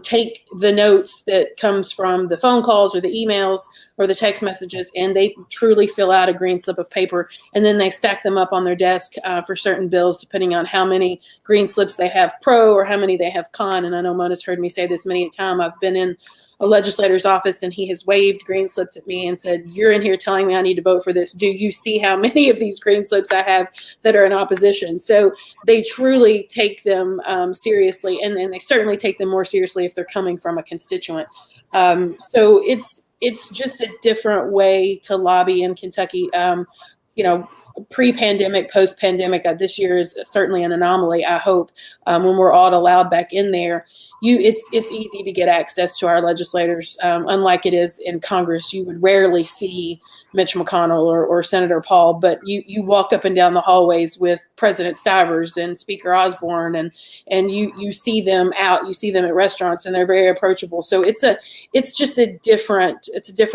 [SPEAKER 5] take the notes that comes from the phone calls or the emails or the text messages, and they truly fill out a green slip of paper, and then they stack them up on their desk for certain bills, depending on how many green slips they have pro or how many they have con. And I know Mona's heard me say this many a time. I've been in a legislator's office and he has waved green slips at me and said, "You're in here telling me I need to vote for this. Do you see how many of these green slips I have that are in opposition?" So they truly take them seriously, and then they certainly take them more seriously if they're coming from a constituent. So it's just a different way to lobby in Kentucky. Pre-pandemic, post-pandemic, this year is certainly an anomaly, I hope, when we're all allowed back in there. It's easy to get access to our legislators. Unlike it is in Congress, you would rarely see Mitch McConnell or Senator Paul, but you walk up and down the hallways with President Stivers and Speaker Osborne, and you see them out, you see them at restaurants, and they're very approachable. So it's just a different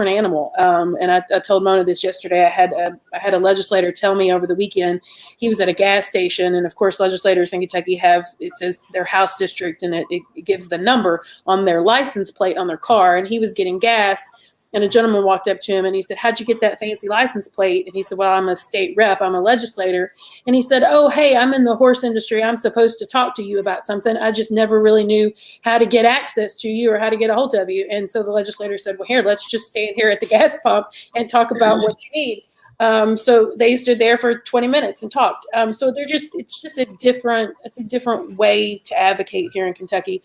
[SPEAKER 5] animal. And I told Mona this yesterday. I had a legislator tell me over the weekend, he was at a gas station, and of course legislators in Kentucky it says their house district, and it gives the number on their license plate on their car, and he was getting gas. And a gentleman walked up to him and he said, "How'd you get that fancy license plate?" And he said, "Well, I'm a state rep. I'm a legislator." And he said, "Oh, hey, I'm in the horse industry. I'm supposed to talk to you about something. I just never really knew how to get access to you or how to get a hold of you." And so the legislator said, "Well, here, let's just stand here at the gas pump and talk about what you need." So they stood there for 20 minutes and talked. So it's a different way to advocate here in Kentucky.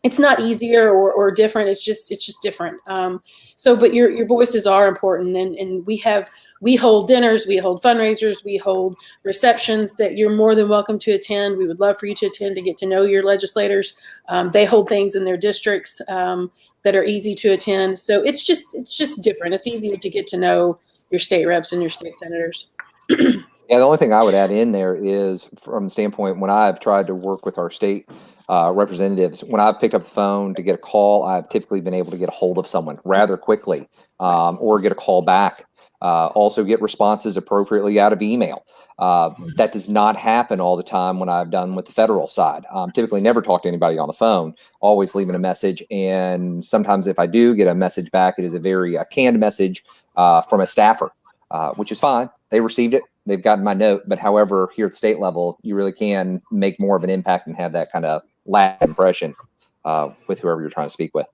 [SPEAKER 5] it's not easier or different. It's just different. But your voices are important, and we hold dinners, we hold fundraisers, we hold receptions that you're more than welcome to attend. We would love for you to attend to get to know your legislators. They hold things in their districts that are easy to attend. So it's just different. It's easier to get to know your state reps and your state senators.
[SPEAKER 6] Yeah, the only thing I would add in there is from the standpoint when I've tried to work with our state representatives, when I've picked up the phone to get a call, I've typically been able to get a hold of someone rather quickly or get a call back. Also get responses appropriately out of email. That does not happen all the time when I've done with the federal side. Typically never talk to anybody on the phone, always leaving a message. And sometimes if I do get a message back, it is a very canned message from a staffer, which is fine. They received it. They've gotten my note. But however, here at the state level, you really can make more of an impact and have that kind of lag impression with whoever you're trying to speak with.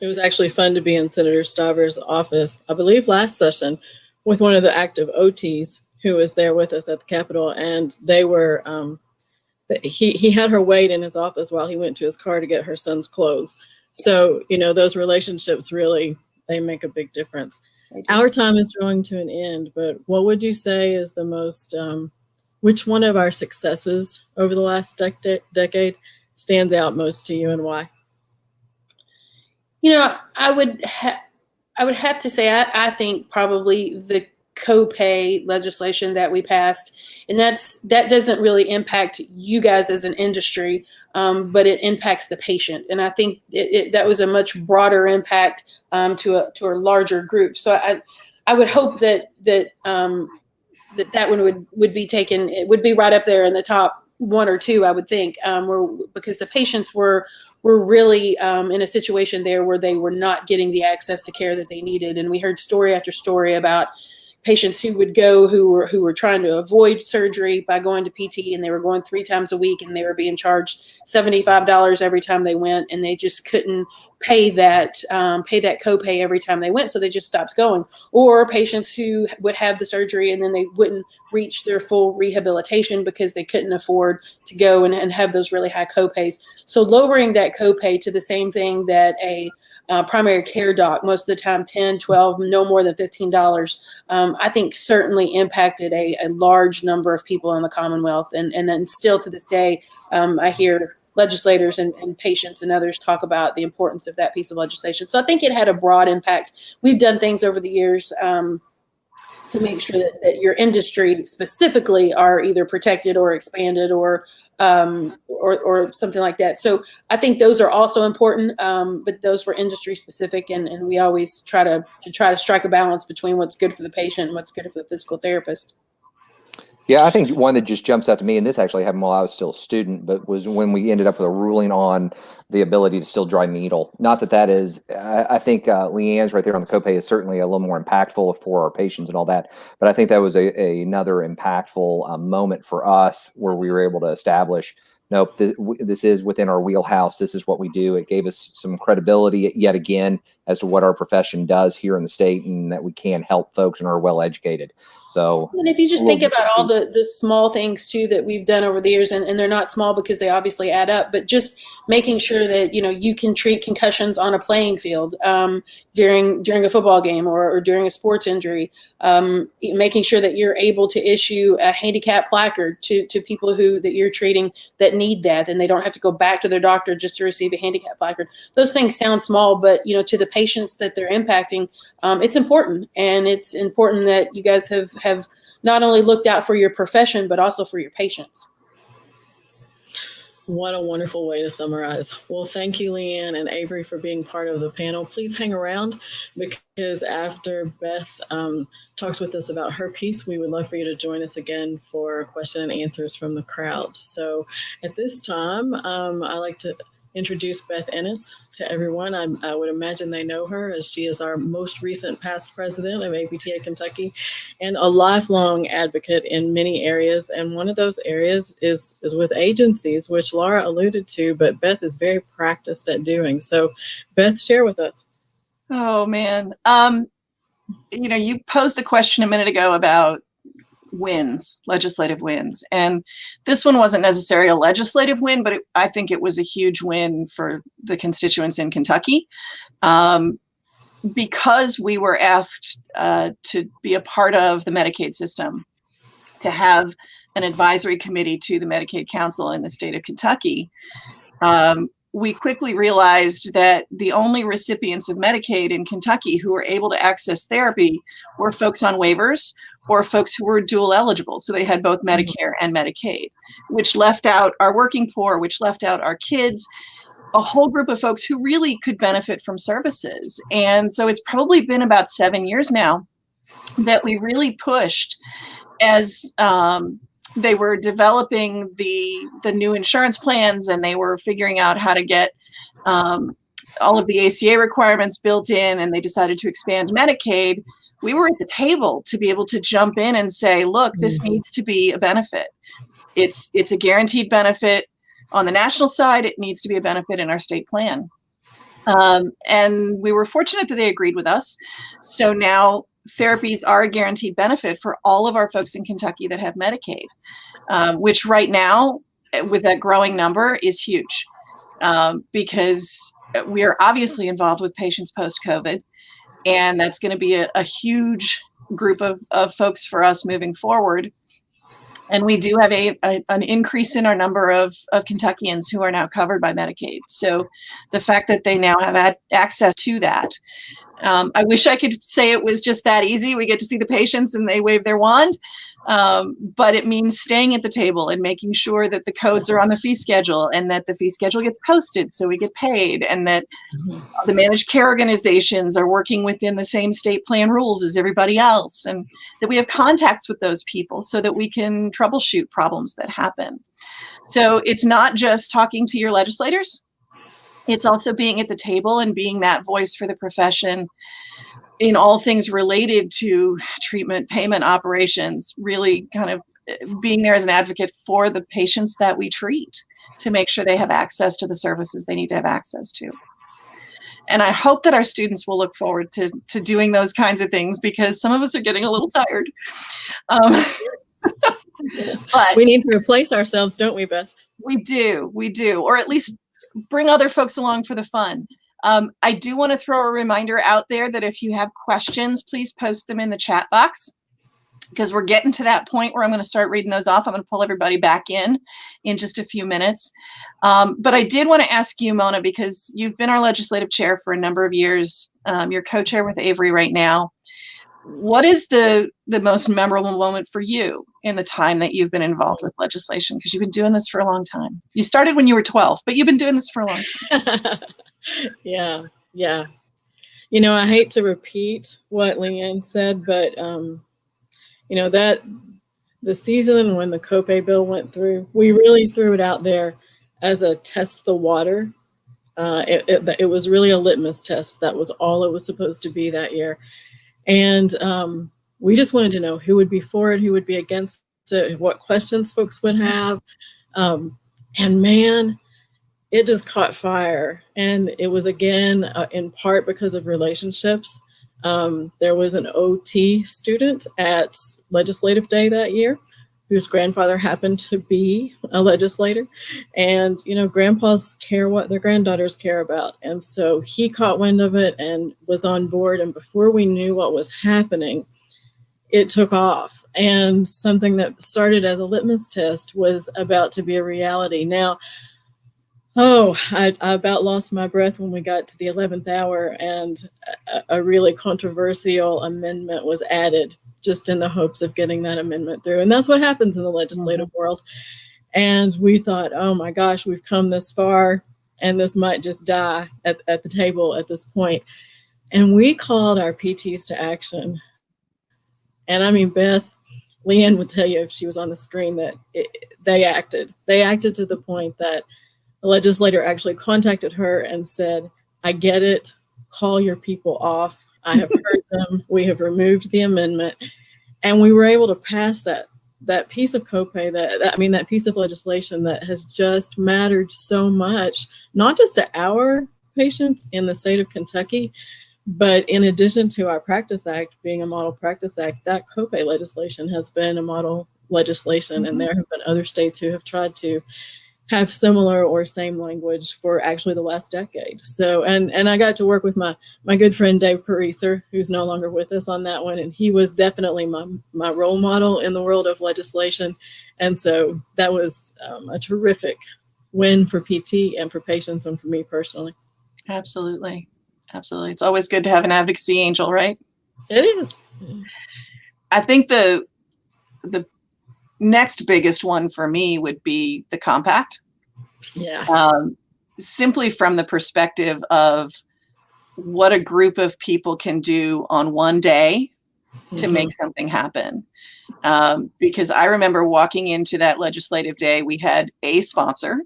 [SPEAKER 1] It was actually fun to be in Senator Staver's office, I believe last session, with one of the active OTs who was there with us at the Capitol. And they were, he had her wait in his office while he went to his car to get her son's clothes. So, those relationships really, they make a big difference. Our time is drawing to an end, but what would you say is the most, which one of our successes over the last decade stands out most to you and why?
[SPEAKER 5] I would have to say I think probably the copay legislation that we passed, and that doesn't really impact you guys as an industry, but it impacts the patient, and I think that was a much broader impact to a larger group. So I would hope that one would be taken. It would be right up there in the top one or two, I would think, because the patients were really in a situation there where they were not getting the access to care that they needed. And we heard story after story about patients who would go who were trying to avoid surgery by going to PT, and they were going 3 times a week, and they were being charged $75 every time they went, and they just couldn't pay that copay every time they went, so they just stopped going. Or patients who would have the surgery and then they wouldn't reach their full rehabilitation because they couldn't afford to go and have those really high copays. So lowering that copay to the same thing that a primary care doc, most of the time 10, 12, no more than $15, I think certainly impacted a large number of people in the Commonwealth. And then still to this day, I hear legislators and patients and others talk about the importance of that piece of legislation. So I think it had a broad impact. We've done things over the years to make sure that your industry specifically are either protected or expanded or something like that. So I think those are also important, but those were industry specific, and we always try to strike a balance between what's good for the patient and what's good for the physical therapist.
[SPEAKER 6] Yeah, I think one that just jumps out to me, and this actually happened while I was still a student, but was when we ended up with a ruling on the ability to still dry needle. Not that is, I think Leanne's right there on the copay is certainly a little more impactful for our patients and all that, but I think that was another impactful moment for us where we were able to establish, nope, this is within our wheelhouse. This is what we do. It gave us some credibility yet again as to what our profession does here in the state and that we can help folks and are well educated. So,
[SPEAKER 5] and if you just think about all the small things too that we've done over the years, and they're not small because they obviously add up, but just making sure that you can treat concussions on a playing field during a football game or during a sports injury, making sure that you're able to issue a handicap placard to people that you're treating that need that, and they don't have to go back to their doctor just to receive a handicap placard. Those things sound small, but to the patients that they're impacting, it's important, and it's important that you guys have not only looked out for your profession but also for your patients.
[SPEAKER 1] What a wonderful way to summarize. Well, thank you, Leanne and Avery, for being part of the panel. Please hang around, because after Beth talks with us about her piece, we would love for you to join us again for question and answers from the crowd. So at this time, I'd like to introduce Beth Ennis to everyone. I would imagine they know her, as she is our most recent past president of APTA-KY and a lifelong advocate in many areas. And one of those areas is with agencies, which Laura alluded to, but Beth is very practiced at doing. So Beth, share with us.
[SPEAKER 4] Oh man. You posed the question a minute ago about wins, legislative wins. And this one wasn't necessarily a legislative win, but I think it was a huge win for the constituents in Kentucky. Because we were asked to be a part of the Medicaid system, to have an advisory committee to the Medicaid Council in the state of Kentucky, we quickly realized that the only recipients of Medicaid in Kentucky who were able to access therapy were folks on waivers or folks who were dual eligible. So they had both Medicare and Medicaid, which left out our working poor, which left out our kids, a whole group of folks who really could benefit from services. And so it's probably been about 7 years now that we really pushed as they were developing the new insurance plans, and they were figuring out how to get all of the ACA requirements built in, and they decided to expand Medicaid. We were at the table to be able to jump in and say, look, this needs to be a benefit. It's a guaranteed benefit on the national side. It needs to be a benefit in our state plan. And we were fortunate that they agreed with us. So now therapies are a guaranteed benefit for all of our folks in Kentucky that have Medicaid, which right now, with that growing number, is huge, because we are obviously involved with patients post-COVID, and that's going to be a huge group of folks for us moving forward. And we do have an increase in our number of Kentuckians who are now covered by Medicaid. So the fact that they now have had access to that, I wish I could say it was just that easy. We get to see the patients and they wave their wand, but it means staying at the table and making sure that the codes are on the fee schedule and that the fee schedule gets posted so we get paid, and that the managed care organizations are working within the same state plan rules as everybody else, and that we have contacts with those people so that we can troubleshoot problems that happen. So it's not just talking to your legislators. It's also being at the table and being that voice for the profession in all things related to treatment, payment, operations, really kind of being there as an advocate for the patients that we treat to make sure they have access to the services they need to have access to. And I hope that our students will look forward to doing those kinds of things, because some of us are getting a little tired.
[SPEAKER 1] But we need to replace ourselves, don't we, Beth?
[SPEAKER 4] We do, or at least bring other folks along for the fun. I do want to throw a reminder out there that if you have questions, please post them in the chat box, because we're getting to that point where I'm going to start reading those off. I'm going to pull everybody back in just a few minutes. But I did want to ask you, Mona, because you've been our legislative chair for a number of years. You're co-chair with Avery right now. What is the most memorable moment for you in the time that you've been involved with legislation? Because you've been doing this for a long time. You started when you were 12, but you've been doing this for a long time.
[SPEAKER 1] Yeah. You know, I hate to repeat what Leanne said, but you know, that the season when the copay bill went through, we really threw it out there as a test the water. It was really a litmus test. That was all it was supposed to be that year. And we just wanted to know who would be for it, who would be against it, what questions folks would have. And man, it just caught fire. And it was, again, in part because of relationships. There was an OT student at Legislative Day that year whose grandfather happened to be a legislator. And, you know, grandpas care what their granddaughters care about. And so he caught wind of it and was on board. And before we knew what was happening, it took off. And something that started as a litmus test was about to be a reality. Now, I about lost my breath when we got to the 11th hour and a really controversial amendment was added, just in the hopes of getting that amendment through. And that's what happens in the legislative world. And we thought, oh my gosh, we've come this far and this might just die at the table at this point. And we called our PTs to action. And I mean, Beth, Leanne would tell you if she was on the screen that they acted. They acted to the point that the legislator actually contacted her and said, I get it, call your people off. I have heard them. We have removed the amendment. And we were able to pass that piece of copay, that piece of legislation that has just mattered so much, not just to our patients in the state of Kentucky, But in addition to our Practice Act being a model Practice Act, that copay legislation has been a model legislation, and there have been other states who have tried to have similar or same language for actually the last decade. So, and I got to work with my good friend Dave Pariser, who's no longer with us on that one, and he was definitely my role model in the world of legislation, and so that was a terrific win for PT and for patients and for me personally.
[SPEAKER 4] Absolutely. Absolutely. It's always good to have an advocacy angel, right?
[SPEAKER 1] It is.
[SPEAKER 4] I think the next biggest one for me would be the compact.
[SPEAKER 1] Yeah.
[SPEAKER 4] Simply from the perspective of what a group of people can do on one day to make something happen. Because I remember walking into that legislative day, we had a sponsor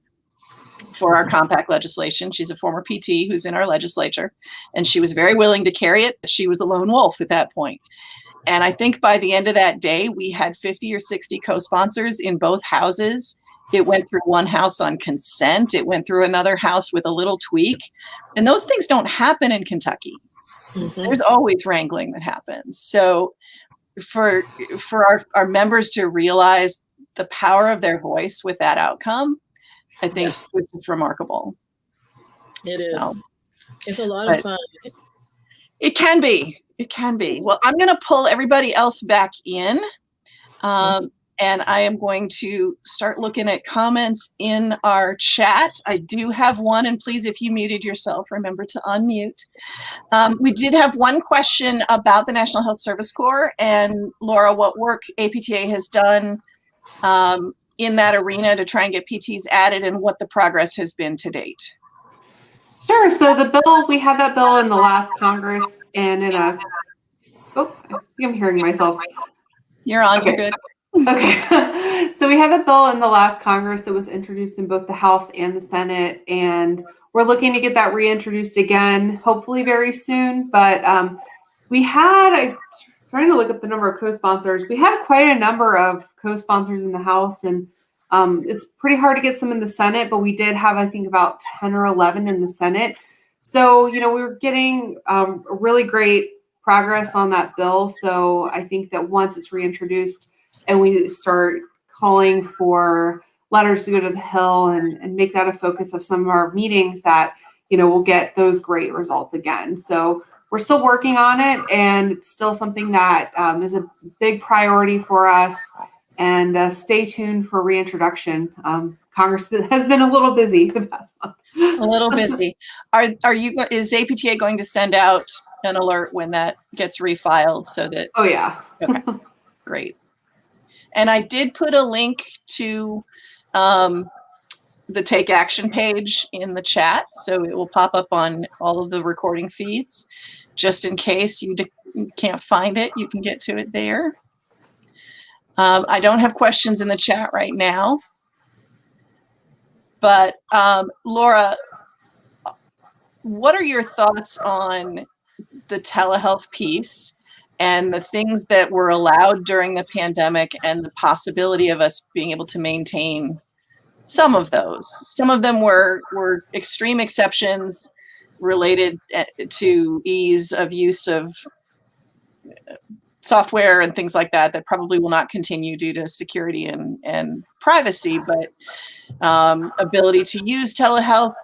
[SPEAKER 4] for our compact legislation. She's a former PT who's in our legislature, and she was very willing to carry it. She was a lone wolf at that point. And I think by the end of that day, we had 50 or 60 co-sponsors in both houses. It went through one house on consent. It went through another house with a little tweak. And those things don't happen in Kentucky. There's always wrangling that happens. So for our members to realize the power of their voice with that outcome, I think it's remarkable.
[SPEAKER 1] It is. It's a lot of fun.
[SPEAKER 4] It can be. It can be. Well, I'm going to pull everybody else back in. And I am going to start looking at comments in our chat. I do have one, and please, if you muted yourself, remember to unmute. We did have one question about the National Health Service Corps, and Laura, what work APTA has done in that arena to try and get PTs added, and what the progress has been to date.
[SPEAKER 3] Sure. So the bill, we had that bill in the last Congress, and in a, oh, I think I'm hearing myself.
[SPEAKER 4] You're on,
[SPEAKER 3] okay.
[SPEAKER 4] You're good.
[SPEAKER 3] Okay. So we had a bill in the last Congress that was introduced in both the House and the Senate, and we're looking to get that reintroduced again, hopefully very soon. But we had, I'm trying to look up the number of co-sponsors. We had quite a number of co-sponsors in the House, and it's pretty hard to get some in the Senate, but we did have, I think, about 10 or 11 in the Senate. So, we were getting really great progress on that bill. So I think that once it's reintroduced and we start calling for letters to go to the Hill and make that a focus of some of our meetings, that, we'll get those great results again. So we're still working on it, and it's still something that is a big priority for us. And stay tuned for reintroduction. Congress has been a little busy the past month.
[SPEAKER 4] A little busy. Is APTA going to send out an alert when that gets refiled so that?
[SPEAKER 3] Oh yeah.
[SPEAKER 4] Okay, great. And I did put a link to the Take Action page in the chat, so it will pop up on all of the recording feeds, just in case you can't find it. You can get to it there. I don't have questions in the chat right now, but Laura, what are your thoughts on the telehealth piece and the things that were allowed during the pandemic and the possibility of us being able to maintain some of those? Some of them were extreme exceptions related to ease of use of software and things like that probably will not continue due to security and privacy, but ability to use telehealth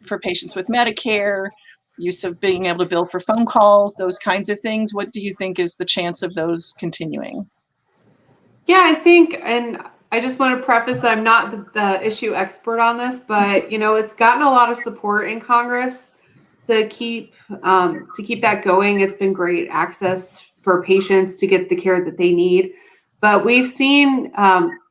[SPEAKER 4] for patients with Medicare, use of being able to bill for phone calls, those kinds of things. What do you think is the chance of those continuing?
[SPEAKER 3] Yeah, I think, and I just want to preface that I'm not the issue expert on this, but it's gotten a lot of support in Congress to keep that going. It's been great access for patients to get the care that they need. But we've seen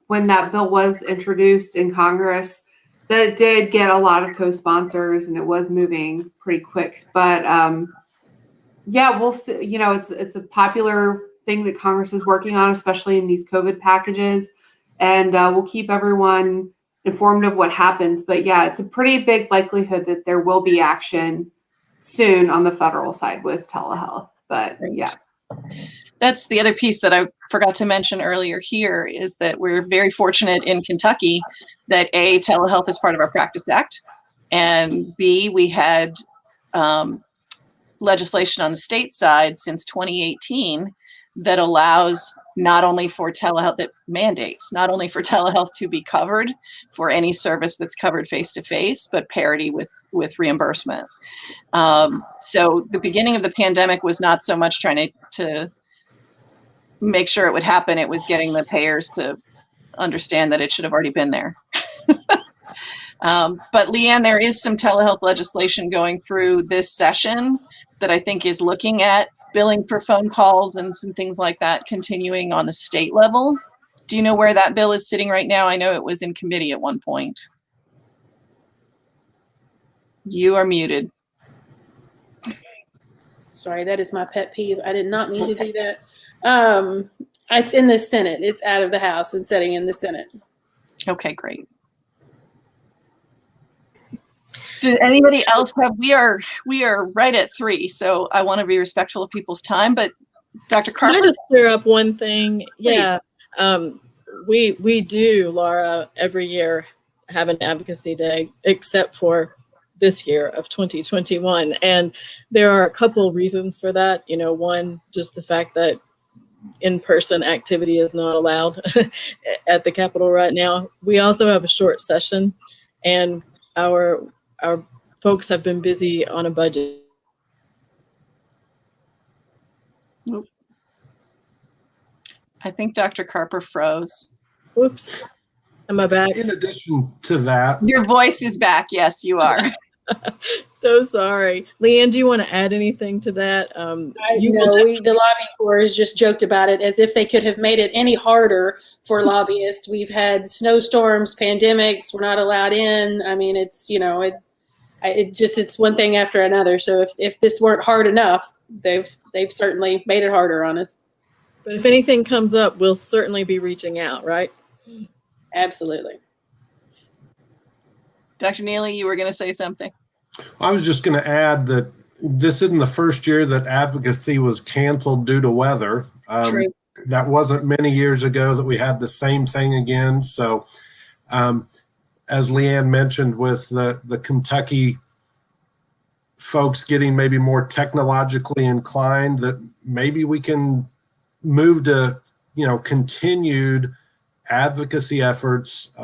[SPEAKER 3] when that bill was introduced in Congress that it did get a lot of co-sponsors and it was moving pretty quick. But yeah, we'll it's a popular thing that Congress is working on, especially in these COVID packages. And we'll keep everyone informed of what happens. But yeah, it's a pretty big likelihood that there will be action soon on the federal side with telehealth. But yeah.
[SPEAKER 4] That's the other piece that I forgot to mention earlier here, is that we're very fortunate in Kentucky that A, telehealth is part of our Practice Act, and B, we had legislation on the state side since 2018 that allows not only for telehealth, that mandates not only for telehealth to be covered for any service that's covered face-to-face, but parity with reimbursement. So the beginning of the pandemic was not so much trying to make sure it would happen. It was getting the payers to understand that it should have already been there. But Leanne, there is some telehealth legislation going through this session that I think is looking at billing for phone calls and some things like that continuing on the state level. Do you know where that bill is sitting right now? I know it was in committee at one point. You are muted.
[SPEAKER 5] Sorry, that is my pet peeve. I did not mean to do that. It's in the Senate. It's out of the House and sitting in the Senate.
[SPEAKER 4] Okay, great. Does anybody else have, we are right at 3, so I want to be respectful of people's time, but Dr. Carper?
[SPEAKER 1] Can I just clear up one thing? Yeah, we do, Laura, every year have an advocacy day, except for this year of 2021. And there are a couple reasons for that. You know, one, just the fact that in-person activity is not allowed at the Capitol right now. We also have a short session, and our folks have been busy on a budget.
[SPEAKER 4] I think Dr. Carper froze.
[SPEAKER 1] Whoops. Am I back?
[SPEAKER 2] In addition to that,
[SPEAKER 4] Your voice is back. Yes, you are.
[SPEAKER 1] So sorry. Leanne, do you want to add anything to that?
[SPEAKER 5] The lobbying corps has just joked about it as if they could have made it any harder for lobbyists. We've had snowstorms, pandemics, we're not allowed in. I mean, it's, you know, it's one thing after another. So if this weren't hard enough, they've certainly made it harder on us.
[SPEAKER 1] But if anything comes up, we'll certainly be reaching out, right?
[SPEAKER 5] Absolutely.
[SPEAKER 4] Dr. Neely, you were going to say something.
[SPEAKER 2] I was just going to add that this isn't the first year that advocacy was canceled due to weather.
[SPEAKER 1] True.
[SPEAKER 2] That wasn't many years ago that we had the same thing again. So as Leanne mentioned, with the Kentucky folks getting maybe more technologically inclined, that maybe we can move to, you know, continued advocacy efforts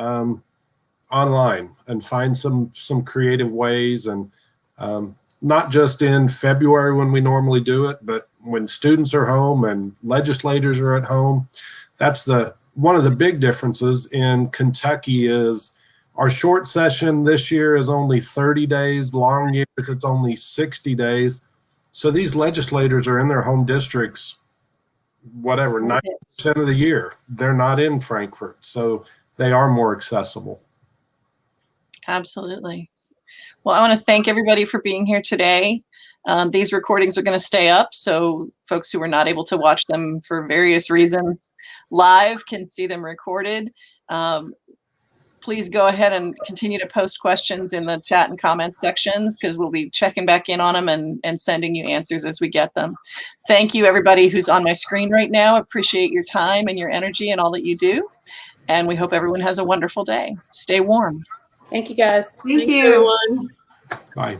[SPEAKER 2] online and find some creative ways, and not just in February when we normally do it, but when students are home and legislators are at home. That's one of the big differences in Kentucky is our short session this year is only 30 days, long years it's only 60 days. So these legislators are in their home districts, whatever, 90% of the year. They're not in Frankfurt, so they are more accessible.
[SPEAKER 4] Absolutely. Well, I want to thank everybody for being here today. These recordings are going to stay up, so folks who were not able to watch them for various reasons live can see them recorded. Please go ahead and continue to post questions in the chat and comment sections, because we'll be checking back in on them and sending you answers as we get them. Thank you, everybody who's on my screen right now. Appreciate your time and your energy and all that you do. And we hope everyone has a wonderful day. Stay warm.
[SPEAKER 5] Thank you, guys.
[SPEAKER 3] Thank
[SPEAKER 1] Thanks,
[SPEAKER 3] you.
[SPEAKER 1] everyone.
[SPEAKER 2] Bye.